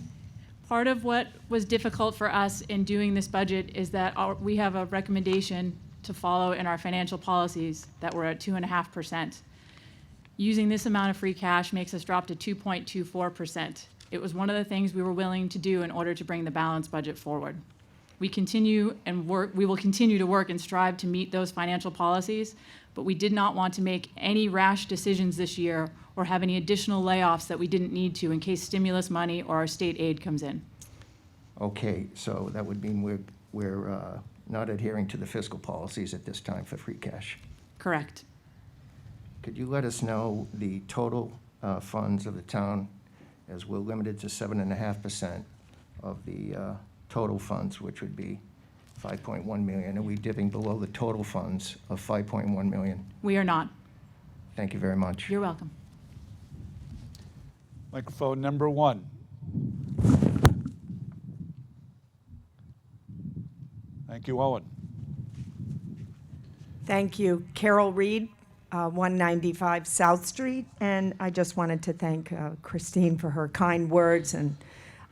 Part of what was difficult for us in doing this budget is that we have a recommendation to follow in our financial policies that we're at 2.5%. Using this amount of free cash makes us drop to 2.24%. It was one of the things we were willing to do in order to bring the balanced budget forward. We will continue to work and strive to meet those financial policies, but we did not want to make any rash decisions this year or have any additional layoffs that we didn't need to in case stimulus money or our state aid comes in. Okay, so that would mean we're not adhering to the fiscal policies at this time for free cash. Correct. Could you let us know the total funds of the town, as we're limited to 7.5% of the total funds, which would be 5.1 million? Are we dipping below the total funds of 5.1 million? We are not. Thank you very much. You're welcome. Microphone number 1. Thank you, Owen. Thank you. Carol Reed, 195 South Street. And I just wanted to thank Christine for her kind words and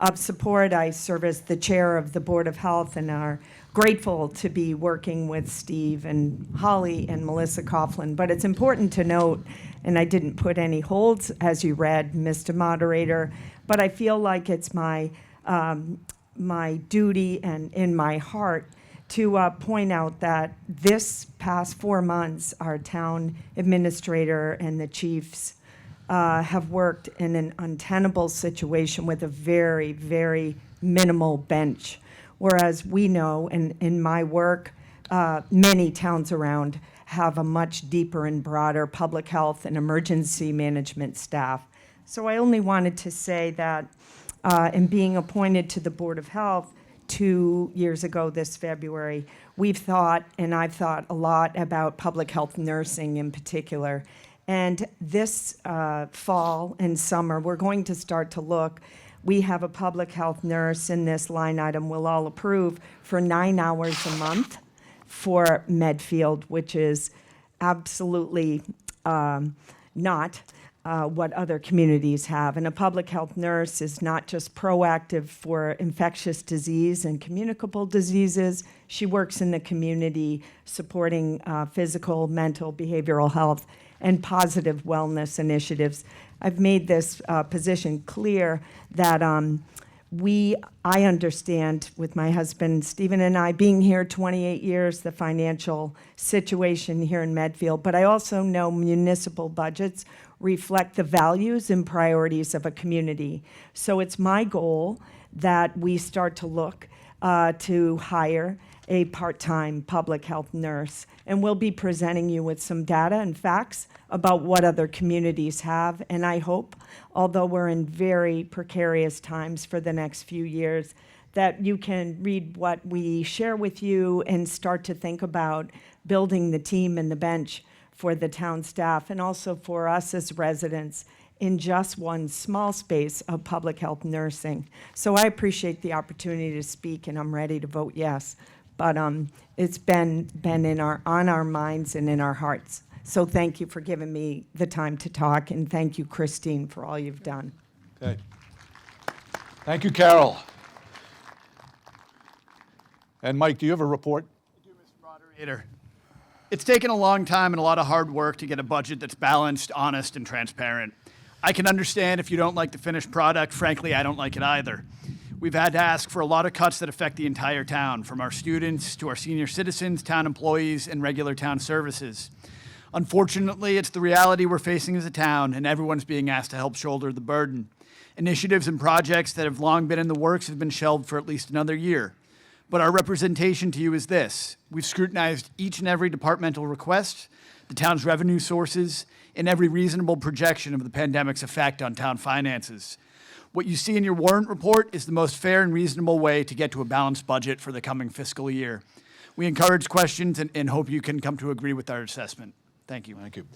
of support. I serve as the chair of the Board of Health and are grateful to be working with Steve and Holly and Melissa Coughlin. But it's important to note, and I didn't put any holds, as you read, Mr. Moderator, but I feel like it's my duty and in my heart to point out that this past 4 months, our town administrator and the chiefs have worked in an untenable situation with a very, very minimal bench. Whereas we know, and in my work, many towns around have a much deeper and broader public health and emergency management staff. So I only wanted to say that in being appointed to the Board of Health 2 years ago this February, we've thought, and I've thought a lot about public health nursing in particular. And this fall and summer, we're going to start to look. We have a public health nurse in this line item we'll all approve for 9 hours a month for Medfield, which is absolutely not what other communities have. And a public health nurse is not just proactive for infectious disease and communicable diseases. She works in the community supporting physical, mental, behavioral health, and positive wellness initiatives. I've made this position clear that I understand with my husband, Stephen, and I being here 28 years, the financial situation here in Medfield, but I also know municipal budgets reflect the values and priorities of a community. So it's my goal that we start to look to hire a part-time public health nurse. And we'll be presenting you with some data and facts about what other communities have. And I hope, although we're in very precarious times for the next few years, that you can read what we share with you and start to think about building the team and the bench for the town staff and also for us as residents in just one small space of public health nursing. So I appreciate the opportunity to speak, and I'm ready to vote yes. But it's been on our minds and in our hearts. So thank you for giving me the time to talk, and thank you, Christine, for all you've done. Okay. Thank you, Carol. And Mike, do you have a report? I do, Mr. Moderator. It's taken a long time and a lot of hard work to get a budget that's balanced, honest, and transparent. I can understand if you don't like the finished product. Frankly, I don't like it either. We've had to ask for a lot of cuts that affect the entire town, from our students to our senior citizens, town employees, and regular town services. Unfortunately, it's the reality we're facing as a town, and everyone's being asked to help shoulder the burden. Initiatives and projects that have long been in the works have been shelved for at least another year. But our representation to you is this. We've scrutinized each and every departmental request, the town's revenue sources, and every reasonable projection of the pandemic's effect on town finances. What you see in your warrant report is the most fair and reasonable way to get to a balanced budget for the coming fiscal year. We encourage questions and hope you can come to agree with our assessment. Thank you. Thank you.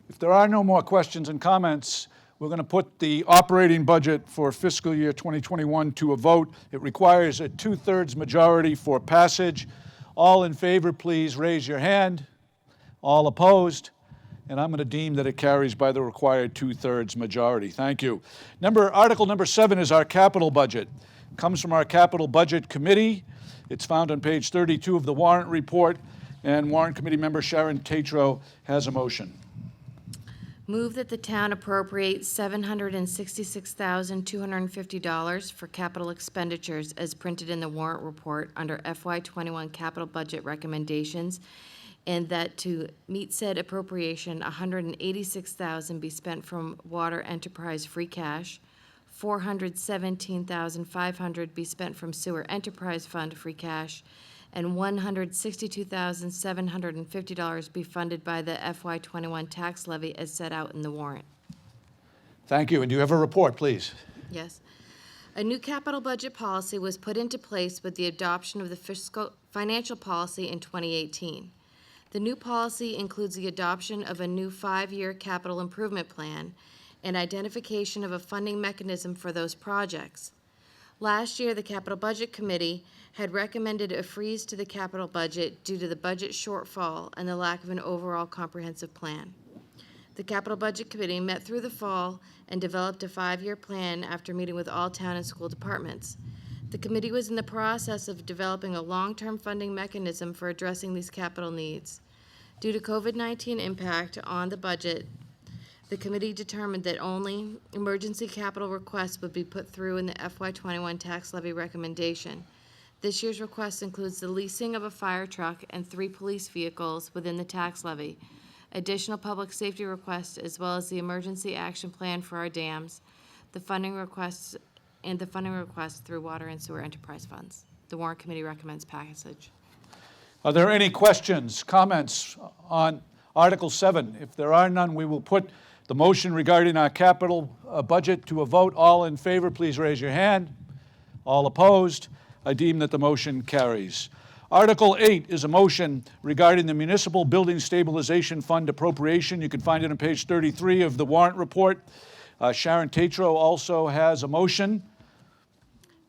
If there are no more questions and comments, we're going to put the operating budget for fiscal year 2021 to a vote. It requires a 2/3 majority for passage. All in favor, please raise your hand. All opposed? And I'm going to deem that it carries by the required 2/3 majority. Thank you. Article number 7 is our capital budget. It comes from our Capital Budget Committee. It's found on page 32 of the warrant report, and Warrant Committee member Sharon Tatro has a motion. Move that the town appropriate $766,250 for capital expenditures as printed in the warrant report under FY21 capital budget recommendations, and that to meet said appropriation, $186,000 be spent from water enterprise free cash, $417,500 be spent from sewer enterprise fund free cash, and $162,750 be funded by the FY21 tax levy as set out in the warrant. Thank you. And do you have a report, please? Yes. A new capital budget policy was put into place with the adoption of the fiscal financial policy in 2018. The new policy includes the adoption of a new 5-year capital improvement plan and identification of a funding mechanism for those projects. Last year, the Capital Budget Committee had recommended a freeze to the capital budget due to the budget shortfall and the lack of an overall comprehensive plan. The Capital Budget Committee met through the fall and developed a 5-year plan after meeting with all town and school departments. The committee was in the process of developing a long-term funding mechanism for addressing these capital needs. Due to COVID-19 impact on the budget, the committee determined that only emergency capital requests would be put through in the FY21 tax levy recommendation. This year's request includes the leasing of a fire truck and 3 police vehicles within the tax levy, additional public safety requests, as well as the emergency action plan for our dams, the funding requests through water and sewer enterprise funds. The Warrant Committee recommends passage. Are there any questions, comments on Article 7? If there are none, we will put the motion regarding our capital budget to a vote. All in favor, please raise your hand. All opposed? I deem that the motion carries. Article 8 is a motion regarding the Municipal Building Stabilization Fund appropriation. You can find it on page 33 of the warrant report. Sharon Tatro also has a motion.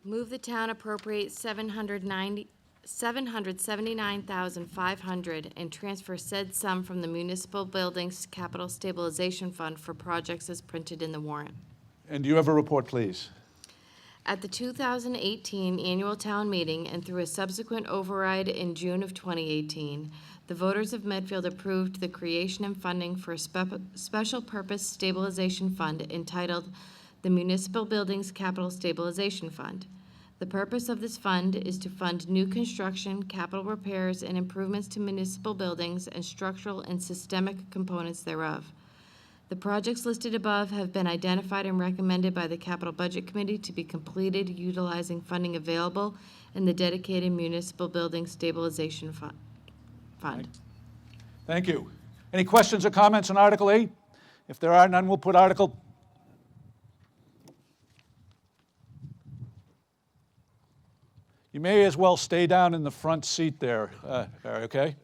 Move the town appropriate $779,500 and transfer said sum from the Municipal Buildings Capital Stabilization Fund for projects as printed in the warrant. And do you have a report, please? At the 2018 annual town meeting and through a subsequent override in June of 2018, the voters of Medfield approved the creation and funding for a special purpose stabilization fund entitled the Municipal Buildings Capital Stabilization Fund. The purpose of this fund is to fund new construction, capital repairs, and improvements to municipal buildings and structural and systemic components thereof. The projects listed above have been identified and recommended by the Capital Budget Committee to be completed utilizing funding available in the dedicated Municipal Building Stabilization Fund. Thank you. Any questions or comments on Article 8? If there are none, we'll put Article... You may as well stay down in the front seat there, okay?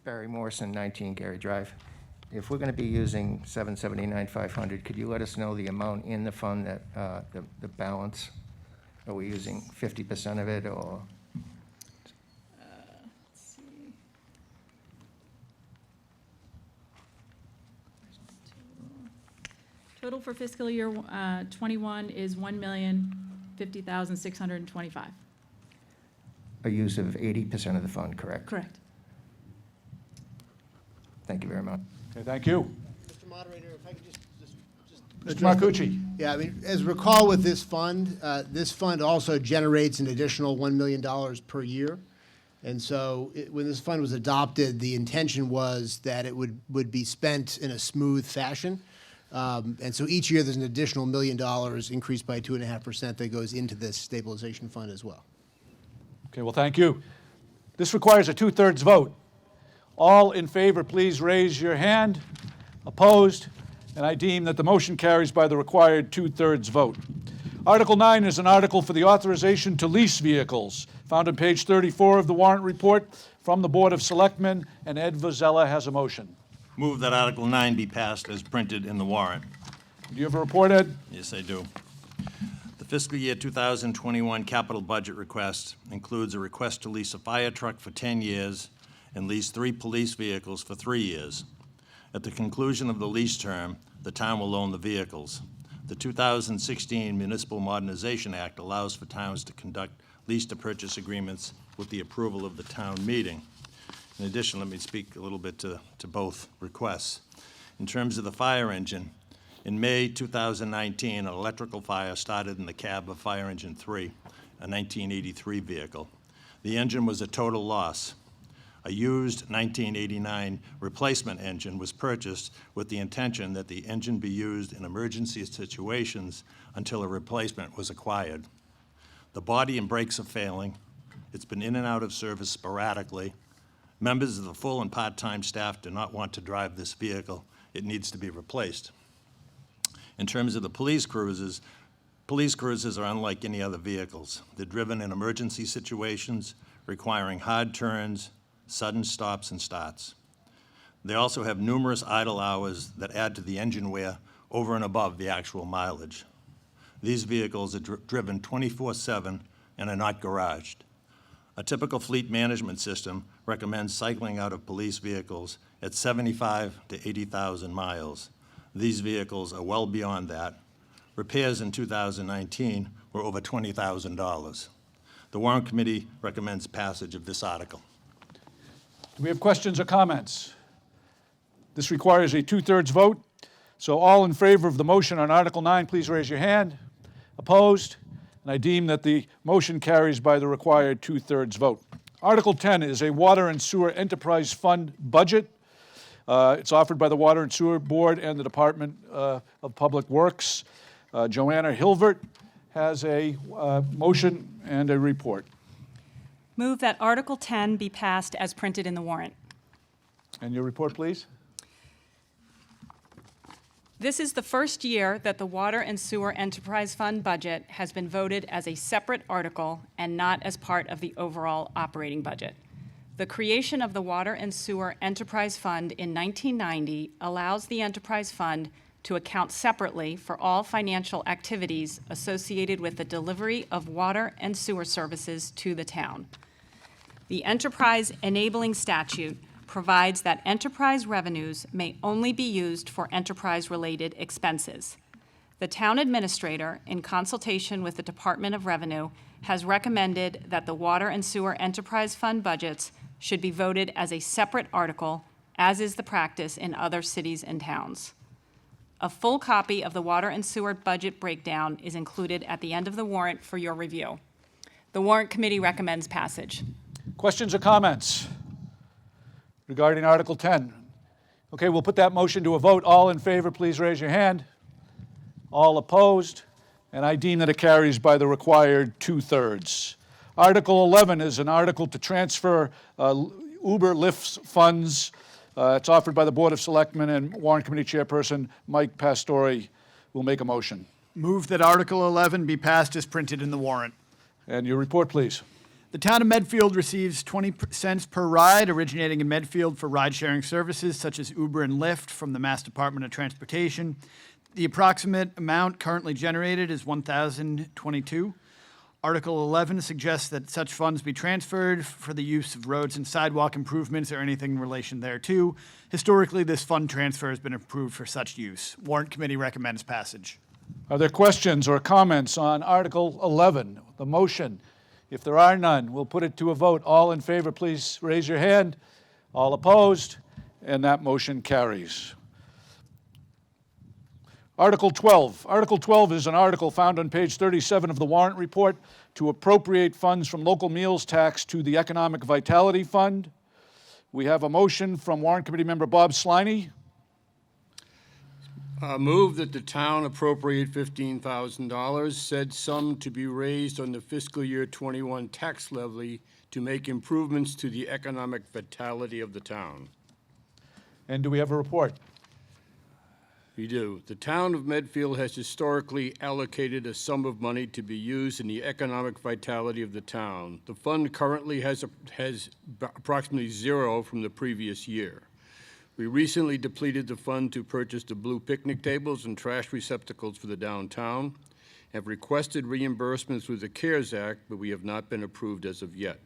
Barry Morrison, 19 Gary Drive. If we're going to be using $779,500, could you let us know the amount in the fund that, the balance? Are we using 50% of it, or? Let's see. Total for fiscal year 21 is $1,050,625. A use of 80% of the fund, correct? Correct. Thank you very much. Okay, thank you. Mr. Moderator, if I could just Mr. Marcucci. Yeah, I mean, as recall with this fund also generates an additional $1 million per year. And so when this fund was adopted, the intention was that it would be spent in a smooth fashion. And so each year, there's an additional $1 million increased by 2.5% that goes into this stabilization fund as well. Okay, well, thank you. This requires a 2/3 vote. All in favor, please raise your hand. Opposed? And I deem that the motion carries by the required 2/3 vote. Article 9 is an article for the authorization to lease vehicles, found on page 34 of the warrant report from the Board of Selectmen, and Ed Vazella has a motion. Move that Article 9 be passed as printed in the warrant. Do you have a report, Ed? Yes, I do. The fiscal year 2021 capital budget request includes a request to lease a fire truck for 10 years and lease 3 police vehicles for 3 years. At the conclusion of the lease term, the town will own the vehicles. The 2016 Municipal Modernization Act allows for towns to conduct lease-to-purchase agreements with the approval of the town meeting. In addition, let me speak a little bit to both requests. In terms of the fire engine, in May 2019, an electrical fire started in the cab of Fire Engine 3, a 1983 vehicle. The engine was a total loss. A used 1989 replacement engine was purchased with the intention that the engine be used in emergency situations until a replacement was acquired. The body and brakes are failing. It's been in and out of service sporadically. Members of the full and part-time staff do not want to drive this vehicle. It needs to be replaced. In terms of the police cruisers are unlike any other vehicles. They're driven in emergency situations, requiring hard turns, sudden stops and starts. They also have numerous idle hours that add to the engine wear over and above the actual mileage. These vehicles are driven 24/7 and are not garaged. A typical fleet management system recommends cycling out of police vehicles at 75 to 80,000 miles. These vehicles are well beyond that. Repairs in 2019 were over $20,000. The Warrant Committee recommends passage of this article. Do we have questions or comments? This requires a 2/3 vote. So all in favor of the motion on Article 9, please raise your hand. Opposed? And I deem that the motion carries by the required 2/3 vote. Article 10 is a Water and Sewer Enterprise Fund budget. It's offered by the Water and Sewer Board and the Department of Public Works. Joanna Hilvert has a motion and a report. Move that Article 10 be passed as printed in the warrant. And your report, please. This is the first year that the Water and Sewer Enterprise Fund budget has been voted as a separate article and not as part of the overall operating budget. The creation of the Water and Sewer Enterprise Fund in 1990 allows the Enterprise Fund to account separately for all financial activities associated with the delivery of water and sewer services to the town. The Enterprise Enabling Statute provides that enterprise revenues may only be used for enterprise-related expenses. The town administrator, in consultation with the Department of Revenue, has recommended that the Water and Sewer Enterprise Fund budgets should be voted as a separate article, as is the practice in other cities and towns. A full copy of the Water and Sewer budget breakdown is included at the end of the warrant for your review. The Warrant Committee recommends passage. Questions or comments regarding Article 10? Okay, we'll put that motion to a vote. All in favor, please raise your hand. All opposed? And I deem that it carries by the required 2/3. Article 11 is an article to transfer Uber Lyft funds. It's offered by the Board of Selectmen, and Warrant Committee Chairperson Mike Pastore will make a motion. Move that Article 11 be passed as printed in the warrant. And your report, please. The town of Medfield receives 20 cents per ride originating in Medfield for ride-sharing services such as Uber and Lyft from the Mass Department of Transportation. The approximate amount currently generated is $1,022. Article 11 suggests that such funds be transferred for the use of roads and sidewalk improvements or anything in relation thereto. Historically, this fund transfer has been approved for such use. Warrant Committee recommends passage. Are there questions or comments on Article 11, the motion? If there are none, we'll put it to a vote. All in favor, please raise your hand. All opposed? And that motion carries. Article 12. Article 12 is an article found on page 37 of the warrant report to appropriate funds from local meals tax to the Economic Vitality Fund. We have a motion from Warrant Committee member Bob Sliney. Move that the town appropriate $15,000, said sum to be raised on the fiscal year 21 tax levy to make improvements to the economic vitality of the town. And do we have a report? We do. The town of Medfield has historically allocated a sum of money to be used in the economic vitality of the town. The fund currently has approximately zero from the previous year. We recently depleted the fund to purchase the blue picnic tables and trash receptacles for the downtown, have requested reimbursements through the CARES Act, but we have not been approved as of yet.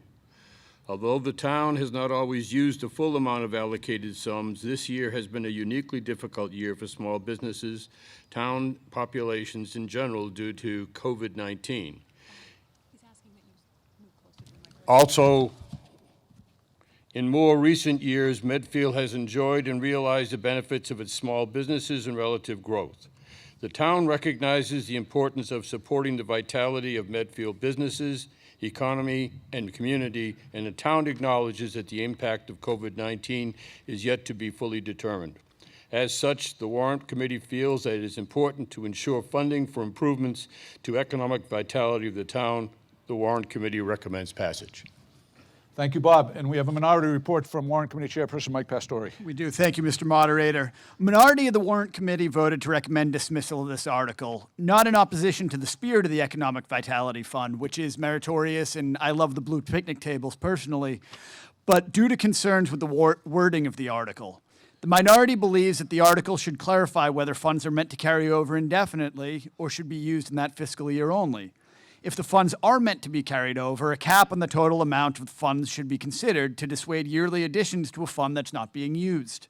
Although the town has not always used the full amount of allocated sums, this year has been a uniquely difficult year for small businesses, town populations in general due to COVID-19. Also, in more recent years, Medfield has enjoyed and realized the benefits of its small businesses and relative growth. The town recognizes the importance of supporting the vitality of Medfield businesses, economy, and community, and the town acknowledges that the impact of COVID-19 is yet to be fully determined. As such, the Warrant Committee feels that it is important to ensure funding for improvements to economic vitality of the town. The Warrant Committee recommends passage. Thank you, Bob. And we have a minority report from Warrant Committee Chairperson Mike Pastore. We do. Thank you, Mr. Moderator. A minority of the Warrant Committee voted to recommend dismissal of this article, not in opposition to the spirit of the Economic Vitality Fund, which is meritorious, and I love the blue picnic tables personally, but due to concerns with the wording of the article. The minority believes that the article should clarify whether funds are meant to carry over indefinitely or should be used in that fiscal year only. If the funds are meant to be carried over, a cap on the total amount of funds should be considered to dissuade yearly additions to a fund that's not being used.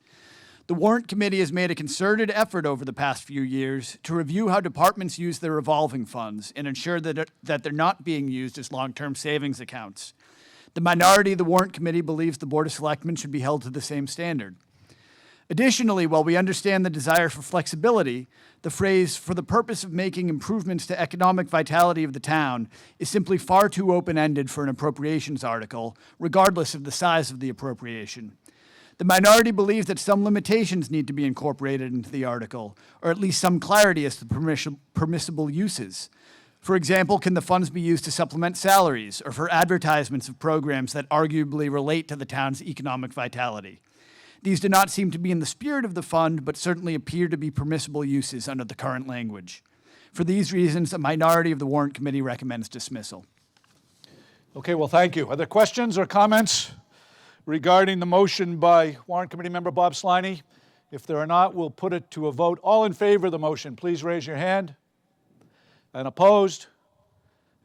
The Warrant Committee has made a concerted effort over the past few years to review how departments use their revolving funds and ensure that they're not being used as long-term savings accounts. The minority of the Warrant Committee believes the Board of Selectmen should be held to the same standard. Additionally, while we understand the desire for flexibility, the phrase, "for the purpose of making improvements to economic vitality of the town," is simply far too open-ended for an appropriations article, regardless of the size of the appropriation. The minority believes that some limitations need to be incorporated into the article, or at least some clarity as to permissible uses. For example, can the funds be used to supplement salaries or for advertisements of programs that arguably relate to the town's economic vitality? These do not seem to be in the spirit of the fund, but certainly appear to be permissible uses under the current language. For these reasons, a minority of the Warrant Committee recommends dismissal. Okay, well, thank you. Are there questions or comments regarding the motion by Warrant Committee member Bob Sliney? If there are not, we'll put it to a vote. All in favor of the motion, please raise your hand. And opposed?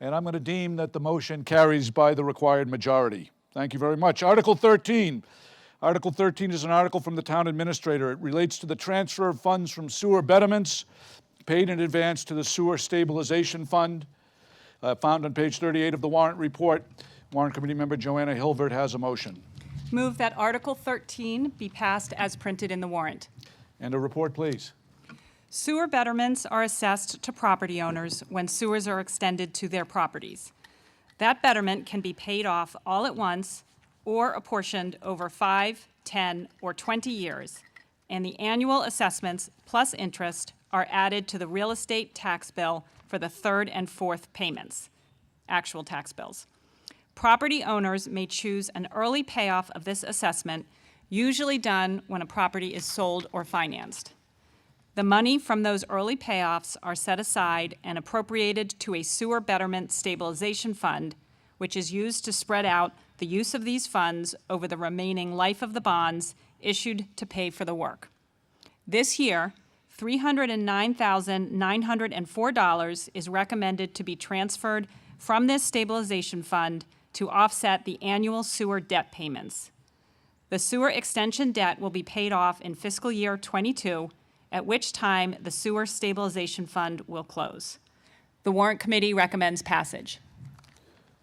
And I'm going to deem that the motion carries by the required majority. Thank you very much. Article 13. Article 13 is an article from the town administrator. It relates to the transfer of funds from sewer betterments paid in advance to the Sewer Stabilization Fund, found on page 38 of the warrant report. Warrant Committee member Joanna Hilbert has a motion. Move that Article 13 be passed as printed in the warrant. And a report, please. Sewer betterments are assessed to property owners when sewers are extended to their properties. That betterment can be paid off all at once or apportioned over 5, 10, or 20 years, and the annual assessments plus interest are added to the real estate tax bill for the third and fourth payments, actual tax bills. Property owners may choose an early payoff of this assessment, usually done when a property is sold or financed. The money from those early payoffs are set aside and appropriated to a sewer betterment stabilization fund, which is used to spread out the use of these funds over the remaining life of the bonds issued to pay for the work. This year, $309,904 is recommended to be transferred from this stabilization fund to offset the annual sewer debt payments. The sewer extension debt will be paid off in fiscal year 22, at which time the sewer stabilization fund will close. The Warrant Committee recommends passage.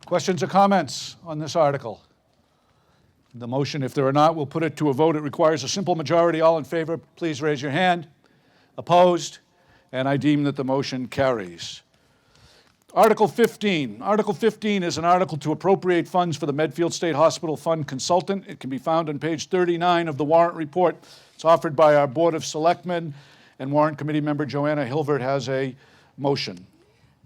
Questions or comments on this article? The motion, if there are not, we'll put it to a vote. It requires a simple majority. All in favor, please raise your hand. Opposed? and I deem that the motion carries. Article 15. Article 15 is an article to appropriate funds for the Medfield State Hospital Fund consultant. It can be found on page 39 of the warrant report. It's offered by our Board of Selectmen, and Warrant Committee member Joanna Hilvert has a motion.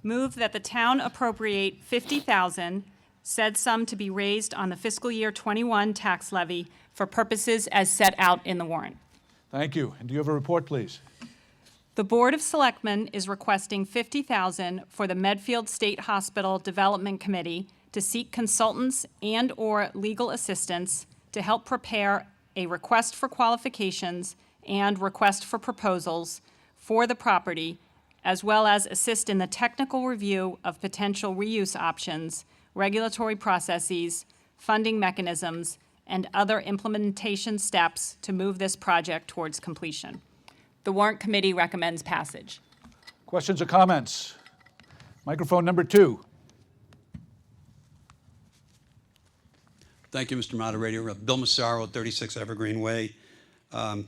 Move that the town appropriate $50,000, said sum to be raised on the fiscal year 21 tax levy for purposes as set out in the warrant. Thank you. And do you have a report, please? The Board of Selectmen is requesting $50,000 for the Medfield State Hospital Development Committee to seek consultants and/or legal assistance to help prepare a request for qualifications and request for proposals for the property, as well as assist in the technical review of potential reuse options, regulatory processes, funding mechanisms, and other implementation steps to move this project towards completion. The Warrant Committee recommends passage. Questions or comments? Microphone number 2. Thank you, Mr. Moderator. Bill Massaro, 36 Evergreen Way. I'd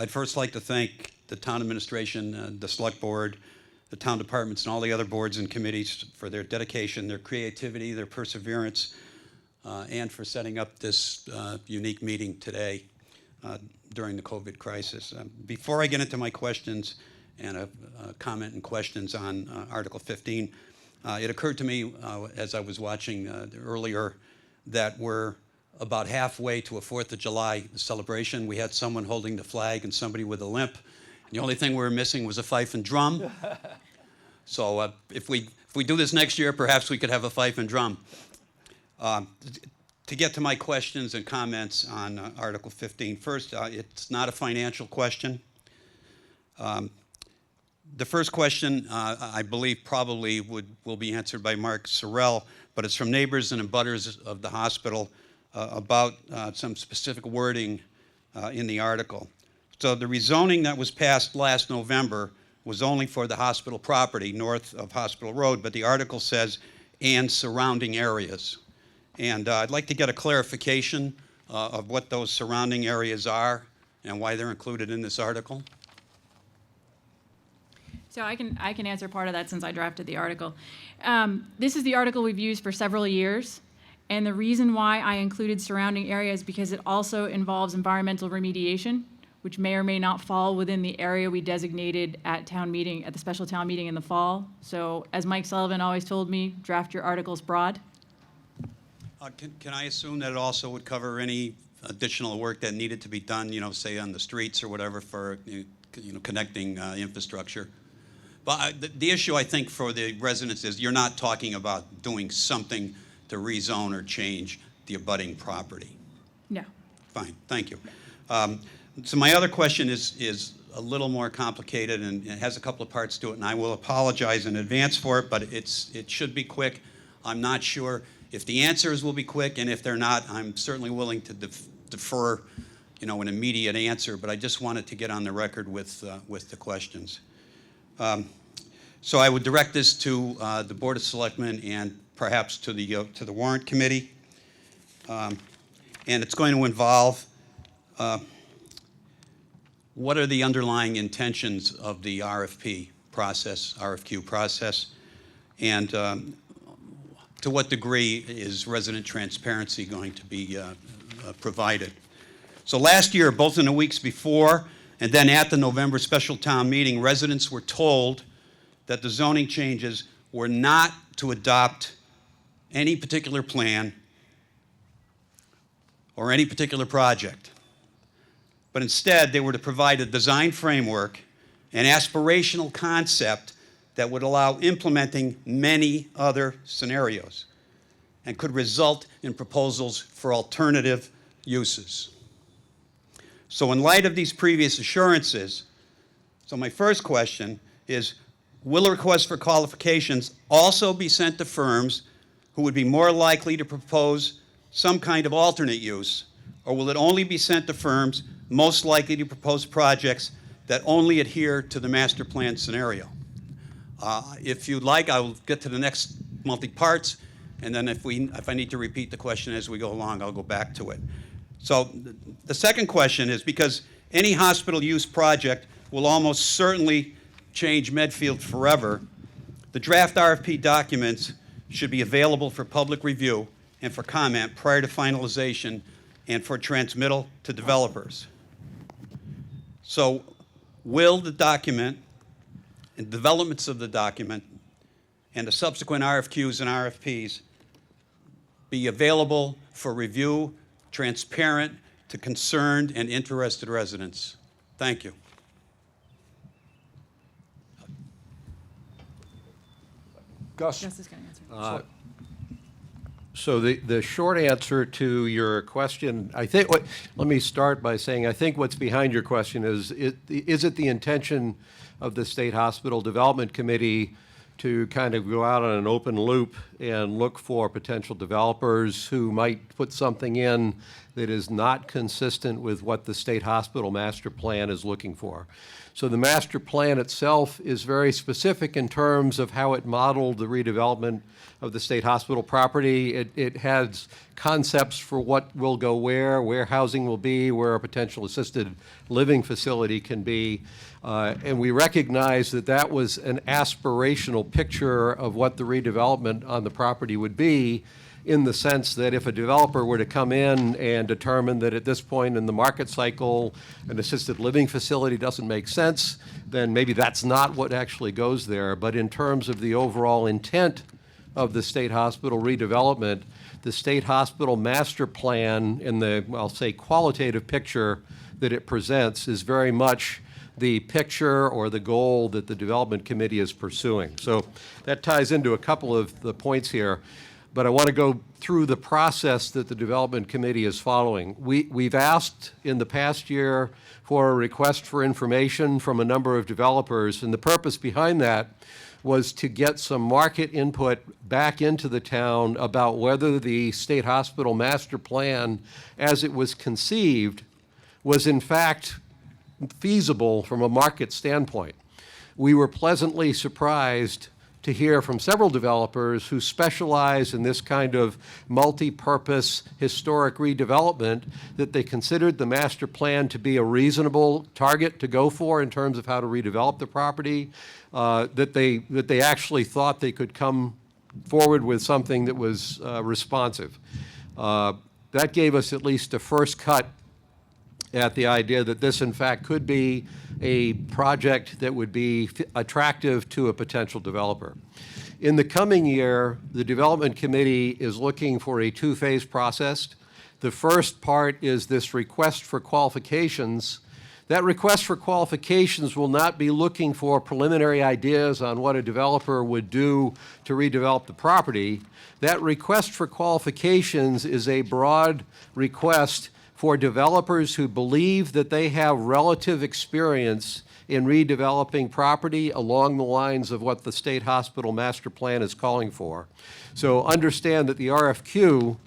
first like to thank the town administration, the select board, the town departments, and all the other boards and committees for their dedication, their creativity, their perseverance, and for setting up this unique meeting today during the COVID crisis. Before I get into my questions and a comment and questions on Article 15, it occurred to me as I was watching earlier that we're about halfway to a 4th of July celebration. We had someone holding the flag and somebody with a limp. The only thing we were missing was a fife and drum. So if we do this next year, perhaps we could have a fife and drum. To get to my questions and comments on Article 15, first, it's not a financial question. The first question, I believe, probably will be answered by Mark Sorrell, but it's from neighbors and abutters of the hospital about some specific wording in the article. So the rezoning that was passed last November was only for the hospital property north of Hospital Road, but the article says, and surrounding areas. And I'd like to get a clarification of what those surrounding areas are and why they're included in this article. So I can answer part of that since I drafted the article. This is the article we've used for several years. And the reason why I included surrounding areas is because it also involves environmental remediation, which may or may not fall within the area we designated at town meeting, at the special town meeting in the fall. So as Mike Sullivan always told me, draft your articles broad. Can I assume that it also would cover any additional work that needed to be done, say on the streets or whatever for connecting infrastructure? But the issue I think for the residents is you're not talking about doing something to rezone or change the abutting property. No. Fine, thank you. So my other question is a little more complicated and it has a couple of parts to it, and I will apologize in advance for it, but it should be quick. I'm not sure if the answers will be quick, and if they're not, I'm certainly willing to defer, an immediate answer, but I just wanted to get on the record with the questions. So I would direct this to the Board of Selectmen and perhaps to the Warrant Committee. And it's going to involve what are the underlying intentions of the RFQ process, and to what degree is resident transparency going to be provided. So last year, both in the weeks before and then at the November special town meeting, residents were told that the zoning changes were not to adopt any particular plan or any particular project, but instead they were to provide a design framework, an aspirational concept that would allow implementing many other scenarios and could result in proposals for alternative uses. So in light of these previous assurances, so my first question is, will a request for qualifications also be sent to firms who would be more likely to propose some kind of alternate use, or will it only be sent to firms most likely to propose projects that only adhere to the master plan scenario? If you'd like, I will get to the next multi-parts, and then if I need to repeat the question as we go along, I'll go back to it. So the second question is, because any hospital use project will almost certainly change Medfield forever, the draft RFP documents should be available for public review and for comment prior to finalization and for transmittal to developers. So will the document and developments of the document and the subsequent RFQs and RFPs be available for review, transparent to concerned and interested residents? Thank you. Gus? Gus is going to answer. So the short answer to your question, let me start by saying I think what's behind your question is it the intention of the State Hospital Development Committee to kind of go out on an open loop and look for potential developers who might put something in that is not consistent with what the State Hospital Master Plan is looking for? So the master plan itself is very specific in terms of how it modeled the redevelopment of the state hospital property. It has concepts for what will go where housing will be, where a potential assisted living facility can be. And we recognize that that was an aspirational picture of what the redevelopment on the property would be, in the sense that if a developer were to come in and determine that at this point in the market cycle an assisted living facility doesn't make sense, then maybe that's not what actually goes there. But in terms of the overall intent of the state hospital redevelopment, the state hospital master plan in the, I'll say, qualitative picture that it presents is very much the picture or the goal that the development committee is pursuing. So that ties into a couple of the points here. But I want to go through the process that the development committee is following. We've asked in the past year for a request for information from a number of developers, and the purpose behind that was to get some market input back into the town about whether the state hospital master plan, as it was conceived, was in fact feasible from a market standpoint. We were pleasantly surprised to hear from several developers who specialize in this kind of multi-purpose historic redevelopment that they considered the master plan to be a reasonable target to go for in terms of how to redevelop the property, that they actually thought they could come forward with something that was responsive. That gave us at least a first cut at the idea that this, in fact, could be a project that would be attractive to a potential developer. In the coming year, the development committee is looking for a two-phase process. The first part is this request for qualifications. That request for qualifications will not be looking for preliminary ideas on what a developer would do to redevelop the property. That request for qualifications is a broad request for developers who believe that they have relative experience in redeveloping property along the lines of what the state hospital master plan is calling for. So understand that the RFQ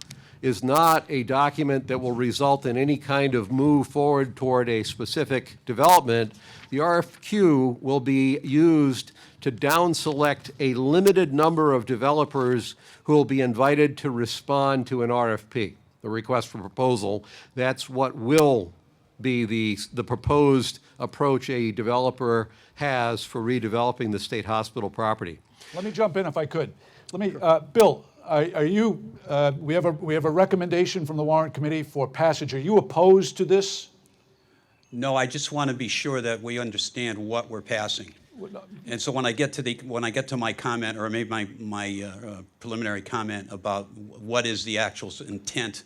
is not a document that will result in any kind of move forward toward a specific development. The RFQ will be used to down select a limited number of developers who will be invited to respond to an RFP. The request for proposal, that's what will be the proposed approach a developer has for redeveloping the state hospital property. Let me jump in if I could. Let me, Bill, are you, we have a recommendation from the Warrant Committee for passage. Are you opposed to this? No, I just want to be sure that we understand what we're passing. And so when I get to my comment, or maybe my preliminary comment about what is the actual intent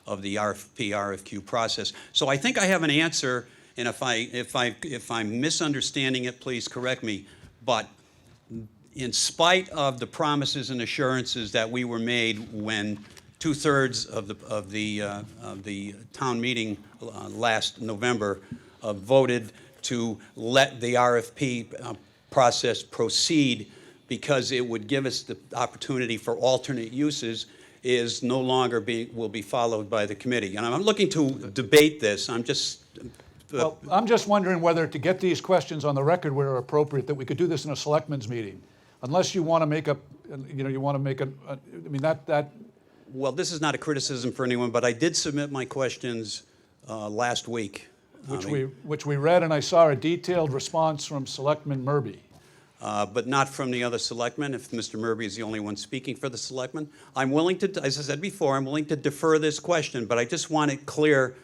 of the RFP RFQ process, so I think I have an answer. And if I'm misunderstanding it, please correct me. But in spite of the promises and assurances that we were made when 2/3 of the town meeting last November voted to let the RFP process proceed because it would give us the opportunity for alternate uses, is no longer will be followed by the committee. And I'm looking to debate this. I'm just wondering whether, to get these questions on the record where appropriate, that we could do this in a selectmen's meeting, unless you want to make Well, this is not a criticism for anyone, but I did submit my questions last week Which we read, and I saw a detailed response from Selectman Murby. But not from the other selectmen, if Mr. Murby is the only one speaking for the selectmen. I'm willing to, as I said before, I'm willing to defer this question, but I just want it clear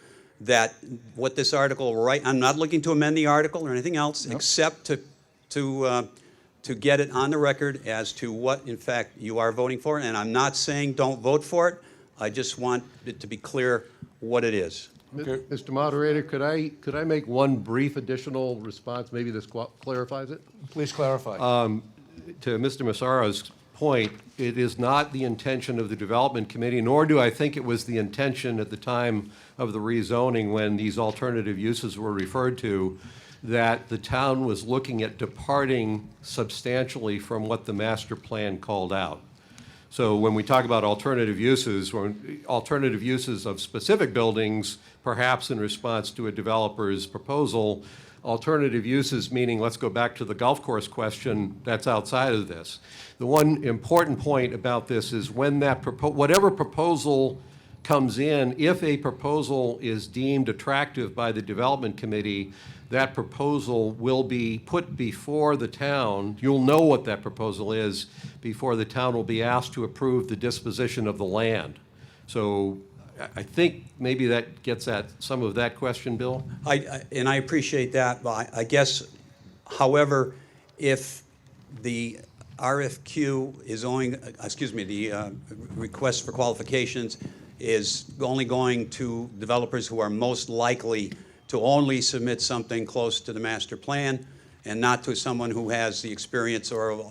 that what this article, I'm not looking to amend the article or anything else, except to get it on the record as to what, in fact, you are voting for. And I'm not saying don't vote for it. I just want it to be clear what it is. Okay. Mr. Moderator, could I make one brief additional response? Maybe this clarifies it. Please clarify. To Mr. Massaro's point, it is not the intention of the Development Committee, nor do I think it was the intention at the time of the rezoning when these alternative uses were referred to, that the town was looking at departing substantially from what the master plan called out. So when we talk about alternative uses of specific buildings, perhaps in response to a developer's proposal, alternative uses meaning, let's go back to the golf course question, that's outside of this. The one important point about this is when that whatever proposal comes in, if a proposal is deemed attractive by the Development Committee, that proposal will be put before the town. You'll know what that proposal is before the town will be asked to approve the disposition of the land. So I think maybe that gets at some of that question, Bill. And I appreciate that, but I guess, however, if the RFQ is only, the request for qualifications is only going to developers who are most likely to only submit something close to the master plan and not to someone who has the experience or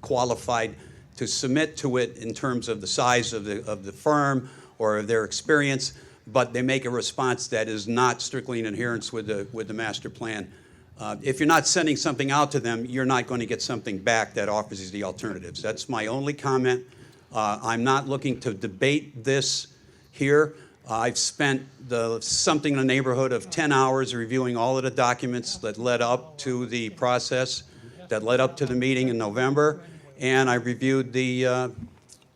qualified to submit to it in terms of the size of the firm or of their experience, but they make a response that is not strictly in adherence with the master plan. If you're not sending something out to them, you're not going to get something back that offers you the alternatives. That's my only comment. I'm not looking to debate this here. I've spent something in the neighborhood of 10 hours reviewing all of the documents that led up to the process, that led up to the meeting in November, and I reviewed the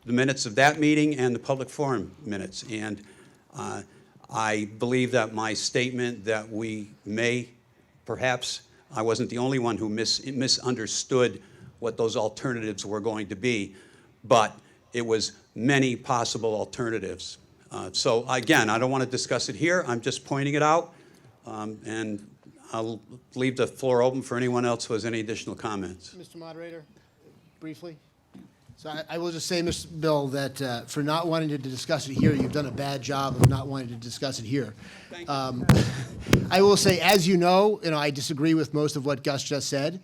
minutes of that meeting and the public forum minutes. And I believe that my statement that we may, perhaps, I wasn't the only one who misunderstood what those alternatives were going to be, but it was many possible alternatives. So again, I don't want to discuss it here. I'm just pointing it out, and I'll leave the floor open for anyone else who has any additional comments. Mr. Moderator, briefly. So I will just say, Mr. Bill, that for not wanting to discuss it here, you've done a bad job of not wanting to discuss it here. I will say, as you know, I disagree with most of what Gus just said.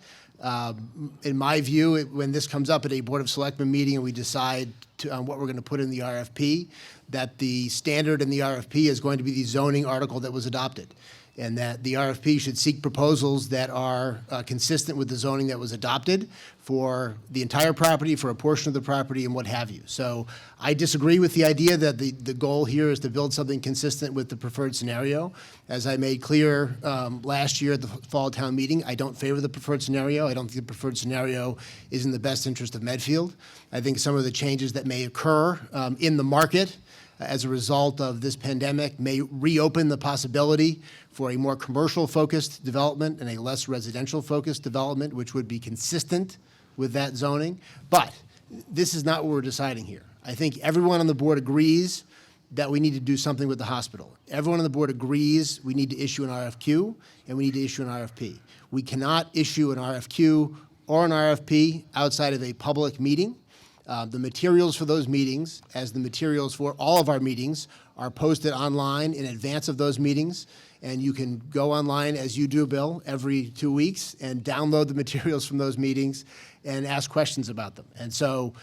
In my view, when this comes up at a Board of Selectmen meeting and we decide what we're going to put in the RFP, that the standard in the RFP is going to be the zoning article that was adopted, and that the RFP should seek proposals that are consistent with the zoning that was adopted for the entire property, for a portion of the property, and what have you. So I disagree with the idea that the goal here is to build something consistent with the preferred scenario. As I made clear last year at the fall town meeting, I don't favor the preferred scenario. I don't think the preferred scenario is in the best interest of Medfield. I think some of the changes that may occur in the market as a result of this pandemic may reopen the possibility for a more commercial-focused development and a less residential-focused development, which would be consistent with that zoning. But this is not what we're deciding here. I think everyone on the board agrees that we need to do something with the hospital. Everyone on the board agrees we need to issue an RFQ and we need to issue an RFP. We cannot issue an RFQ or an RFP outside of a public meeting. The materials for those meetings, as the materials for all of our meetings, are posted online in advance of those meetings. And you can go online, as you do, Bill, every 2 weeks and download the materials from those meetings and ask questions about them. And so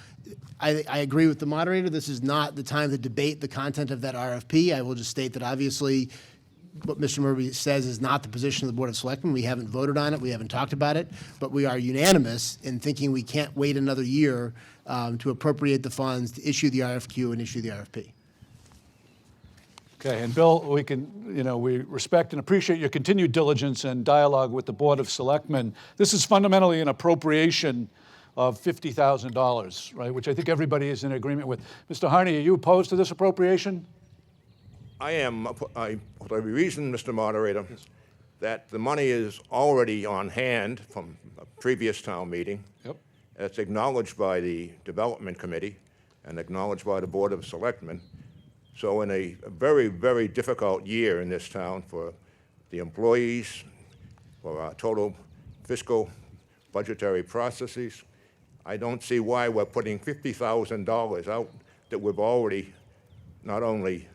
I agree with the moderator. This is not the time to debate the content of that RFP. I will just state that obviously what Mr. Murphy says is not the position of the Board of Selectmen. We haven't voted on it. We haven't talked about it. But we are unanimous in thinking we can't wait another year to appropriate the funds, to issue the RFQ and issue the RFP. Okay, and Bill, we respect and appreciate your continued diligence and dialogue with the Board of Selectmen. This is fundamentally an appropriation of $50,000, right, which I think everybody is in agreement with. Mr. Harney, are you opposed to this appropriation? the reason, Mr. Moderator, that the money is already on hand from a previous town meeting. Yep. It's acknowledged by the Development Committee and acknowledged by the Board of Selectmen. So in a very, very difficult year in this town for the employees, for our total fiscal budgetary processes, I don't see why we're putting $50,000 out that we've already not only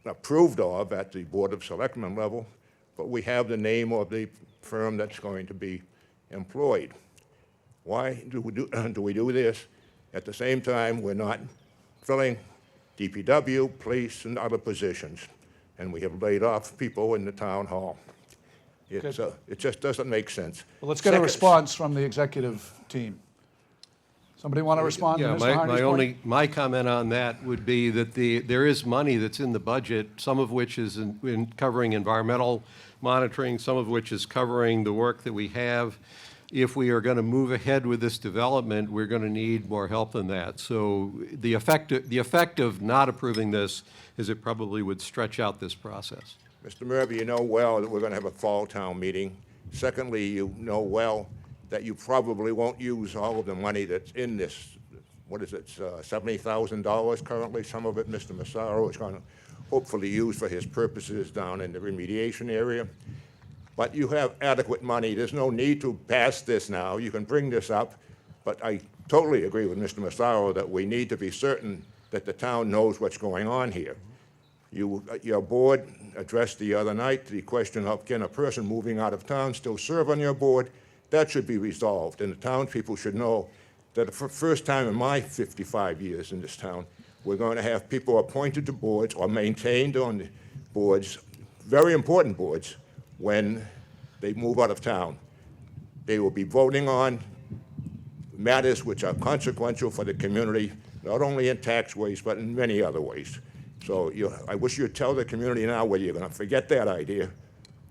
approved of at the Board of Selectmen level, but we have the name of the firm that's going to be employed. Why do we do this? At the same time, we're not filling DPW, police, and other positions, and we have laid off people in the town hall. It just doesn't make sense. Well, let's get a response from the executive team. Somebody want to respond to Yeah, Mr. Harney's point? my comment on that would be that there is money that's in the budget, some of which is in covering environmental monitoring, some of which is covering the work that we have. If we are going to move ahead with this development, we're going to need more help than that. So the effect of not approving this is it probably would stretch out this process. Mr. Murphy, you know well that we're going to have a fall town meeting. Secondly, you know well that you probably won't use all of the money that's in this, what is it, $70,000 currently. Some of it Mr. Massaro is going to hopefully use for his purposes down in the remediation area. But you have adequate money. There's no need to pass this now. You can bring this up, but I totally agree with Mr. Massaro that we need to be certain that the town knows what's going on here. Your board addressed the other night the question of, can a person moving out of town still serve on your board? That should be resolved, and the townspeople should know that for the first time in my 55 years in this town, we're going to have people appointed to boards or maintained on the boards, very important boards, when they move out of town. They will be voting on matters which are consequential for the community, not only in tax ways, but in many other ways. So I wish you'd tell the community now whether you're going to forget that idea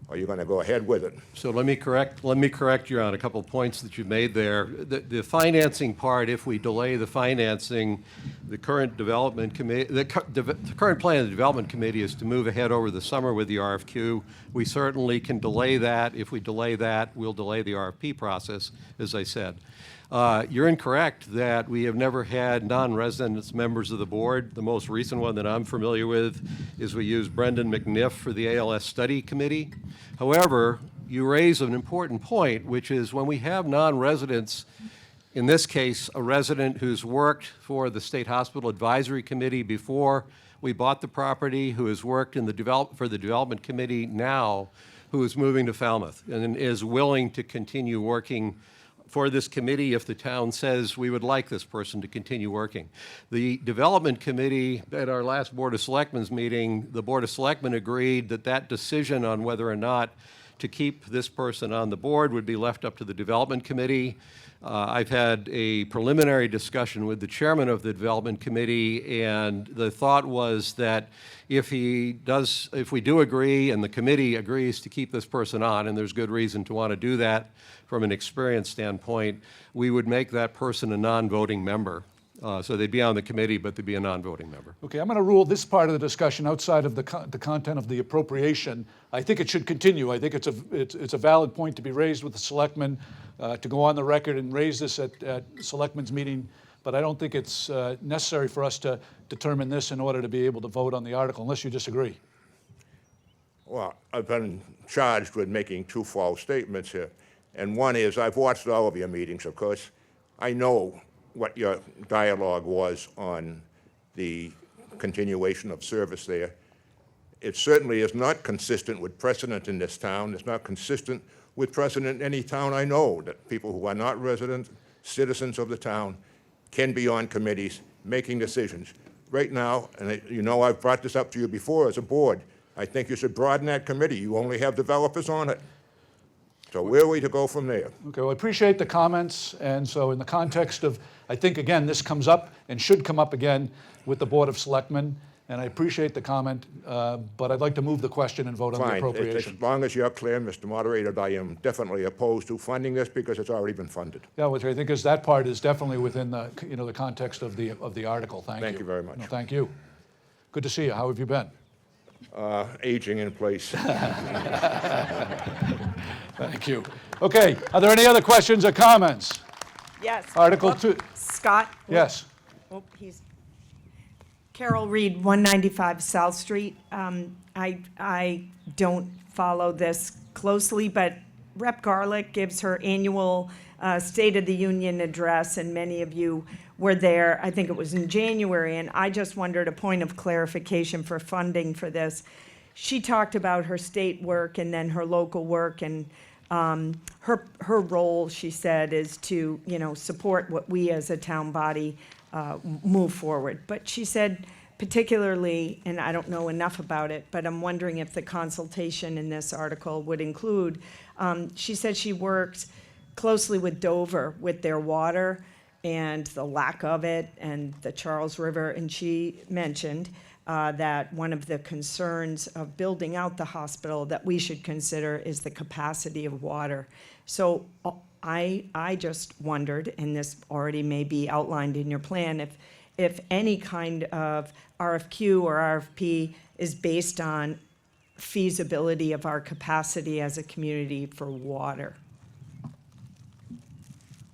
or you're going to go ahead with it. So let me correct you on a couple of points that you made there. The financing part, if we delay the financing, the current development committee, the current plan of the development committee is to move ahead over the summer with the RFQ. We certainly can delay that. If we delay that, we'll delay the RFP process, as I said. You're incorrect that we have never had non-resident members of the board. The most recent one that I'm familiar with is we use Brendan McNiff for the ALS Study Committee. However, you raise an important point, which is when we have non-residents, in this case, a resident who's worked for the State Hospital Advisory Committee before we bought the property, who has worked in for the Development Committee now, who is moving to Falmouth and is willing to continue working for this committee if the town says we would like this person to continue working. The Development Committee, at our last Board of Selectmen's meeting, the Board of Selectmen agreed that that decision on whether or not to keep this person on the board would be left up to the Development Committee. I've had a preliminary discussion with the chairman of the Development Committee, and the thought was that if we do agree and the committee agrees to keep this person on, and there's good reason to want to do that from an experience standpoint, we would make that person a non-voting member. So they'd be on the committee, but they'd be a non-voting member. Okay, I'm going to rule this part of the discussion outside of the content of the appropriation. I think it should continue. I think it's a valid point to be raised with the selectmen, to go on the record and raise this at selectmen's meeting, but I don't think it's necessary for us to determine this in order to be able to vote on the article, unless you disagree. Well, I've been charged with making two false statements here. And one is, I've watched all of your meetings, of course. I know what your dialogue was on the continuation of service there. It certainly is not consistent with precedent in this town. It's not consistent with precedent in any town I know, that people who are not resident citizens of the town can be on committees making decisions. Right now, and you know I've brought this up to you before as a board, I think you should broaden that committee. You only have developers on it. So where are we to go from there? Okay, well, I appreciate the comments, and so in the context of, I think, again, this comes up and should come up again with the Board of Selectmen, and I appreciate the comment, but I'd like to move the question and vote on the appropriation. As long as you're clear, Mr. Moderator, I am definitely opposed to funding this because it's already been funded. Yeah, which I think is that part is definitely within the the context of the article. Thank you. Thank you very much. No, thank you. Good to see you. How have you been? aging in place. Thank you. Okay, are there any other questions or comments? Yes. Article Whoop, 2. Scott? Yes. Oh, he's Carol Reed, 195 South Street. I don't follow this closely, but Rep. Garlick gives her annual State of the Union address, and many of you were there. I think it was in January, and I just wondered a point of clarification for funding for this. She talked about her state work and then her local work, and her role, she said, is to support what we as a town body move forward. But she said particularly, and I don't know enough about it, but I'm wondering if the consultation in this article would include, she said she works closely with Dover with their water and the lack of it and the Charles River, and she mentioned that one of the concerns of building out the hospital that we should consider is the capacity of water. So I just wondered, and this already may be outlined in your plan, if any kind of RFQ or RFP is based on feasibility of our capacity as a community for water.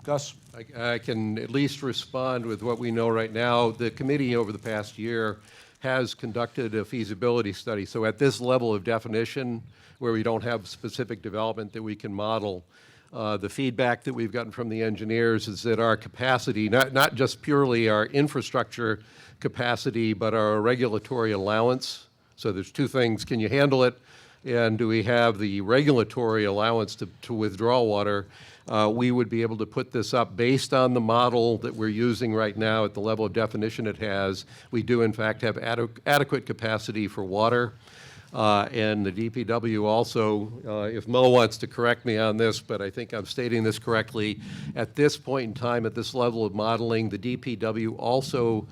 Gus? I can at least respond with what we know right now. The committee over the past year has conducted a feasibility study. So at this level of definition, where we don't have specific development that we can model, the feedback that we've gotten from the engineers is that our capacity, not just purely our infrastructure capacity, but our regulatory allowance. So there's two things: can you handle it, and do we have the regulatory allowance to withdraw water? We would be able to put this up based on the model that we're using right now at the level of definition it has. We do, in fact, have adequate capacity for water. And the DPW also, if Mo wants to correct me on this, but I think I'm stating this correctly, at this point in time, at this level of modeling, the DPW also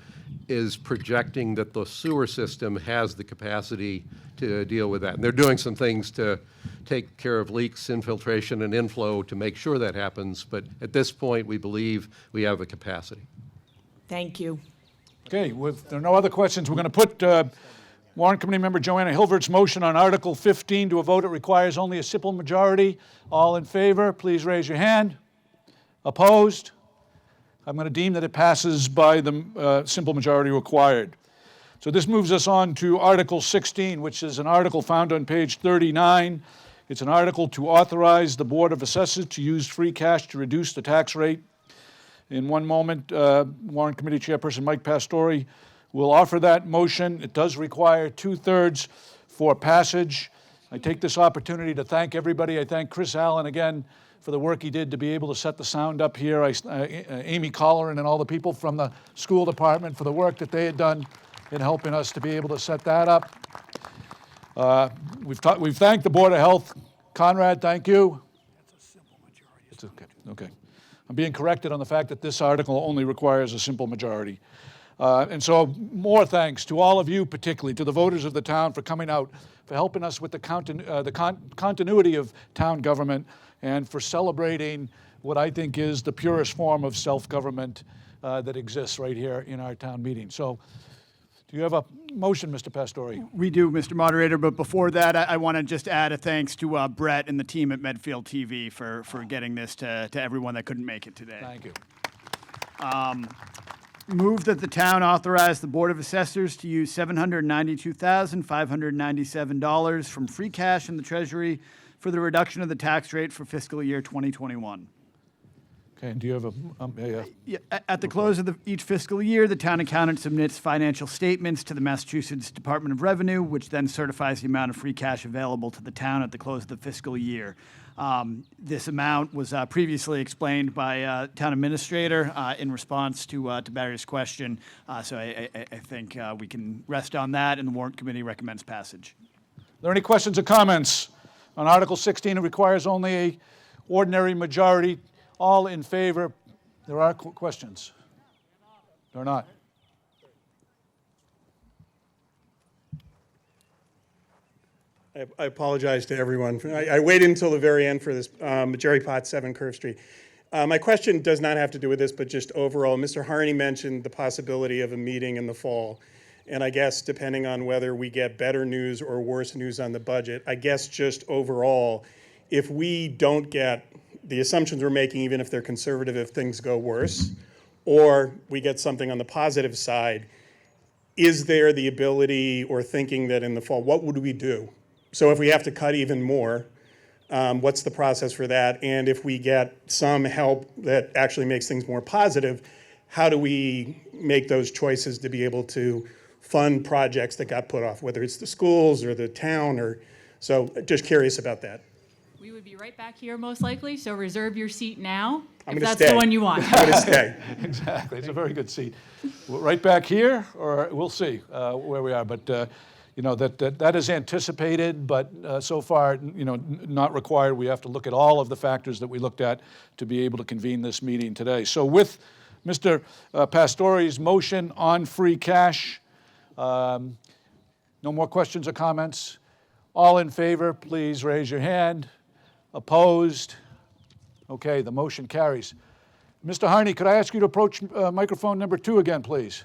is projecting that the sewer system has the capacity to deal with that. And they're doing some things to take care of leaks, infiltration, and inflow to make sure that happens. But at this point, we believe we have a capacity. Thank you. Okay, if there are no other questions, we're going to put Warrant Committee Member Joanna Hilvert's motion on Article 15 to a vote. It requires only a simple majority. All in favor, please raise your hand. Opposed? I'm going to deem that it passes by the simple majority required. So this moves us on to Article 16, which is an article found on page 39. It's an article to authorize the Board of Assessors to use free cash to reduce the tax rate. In one moment, Warrant Committee Chairperson Mike Pastore will offer that motion. It does require 2/3 for passage. I take this opportunity to thank everybody. I thank Chris Allen again for the work he did to be able to set the sound up here. Amy Colleran and all the people from the school department for the work that they had done in helping us to be able to set that up. We've thanked the Board of Health. Conrad, thank you. That's a simple majority. It's okay. Okay. I'm being corrected on the fact that this article only requires a simple majority. And so more thanks to all of you, particularly to the voters of the town, for coming out, for helping us with the continuity of town government, and for celebrating what I think is the purest form of self-government that exists right here in our town meeting. So do you have a motion, Mr. Pastore? We do, Mr. Moderator, but before that, I want to just add a thanks to Brett and the team at Medfield TV for getting this to everyone that couldn't make it today. Thank you. Move that the town authorize the Board of Assessors to use $792,597 from free cash in the Treasury for the reduction of the tax rate for fiscal year 2021. Okay, and do you have a, Yeah, at the close of each fiscal year, the town accountant submits financial statements to the Massachusetts Department of Revenue, which then certifies the amount of free cash available to the town at the close of the fiscal year. This amount was previously explained by town administrator in response to Barry's question. So I think we can rest on that, and the Warrant Committee recommends passage. Are there any questions or comments on Article 16? It requires only an ordinary majority. All in favor? There are questions? There are not. I apologize to everyone. I waited until the very end for this. Jerry Potts, 7 Curve Street. My question does not have to do with this, but just overall. Mr. Harney mentioned the possibility of a meeting in the fall. And I guess depending on whether we get better news or worse news on the budget, I guess just overall, if we don't get the assumptions we're making, even if they're conservative, if things go worse, or we get something on the positive side, is there the ability or thinking that in the fall, what would we do? So if we have to cut even more, what's the process for that? And if we get some help that actually makes things more positive, how do we make those choices to be able to fund projects that got put off, whether it's the schools or the town, or so just curious about that. We would be right back here most likely, so reserve your seat now I'm if gonna that's stay. the one you want. I'm gonna stay. Exactly, it's a very good seat. Right back here, or we'll see where we are, but you know, that is anticipated, but so far, you know, not required. We have to look at all of the factors that we looked at to be able to convene this meeting today. So with Mr. Pastori's motion on free cash, no more questions or comments? All in favor, please raise your hand. Opposed? Okay, the motion carries. Mr. Harney, could I ask you to approach microphone number 2 again, please?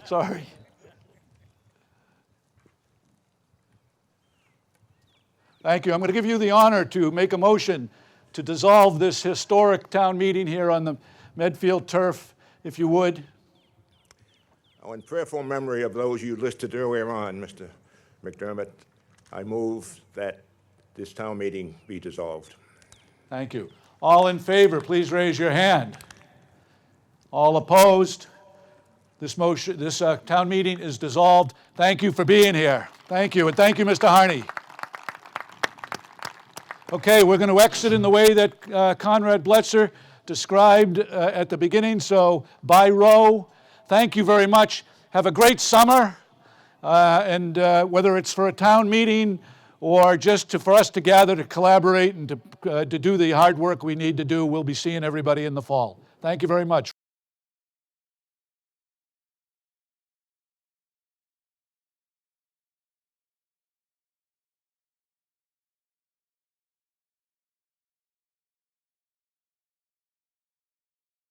Sorry. Thank you. I'm going to give you the honor to make a motion to dissolve this historic town meeting here on the Medfield turf, if you would. Oh, in prayerful memory of those you listed earlier on, Mr. McDermott, I move that this town meeting be dissolved. Thank you. All in favor, please raise your hand. All opposed? This motion, this town meeting is dissolved. Thank you for being here. Thank you, and thank you, Mr. Harney. Okay, we're going to exit in the way that Conrad Bletzer described at the beginning, so by row. Thank you very much. Have a great summer, and whether it's for a town meeting or just for us to gather to collaborate and to do the hard work we need to do, we'll be seeing everybody in the fall. Thank you very much.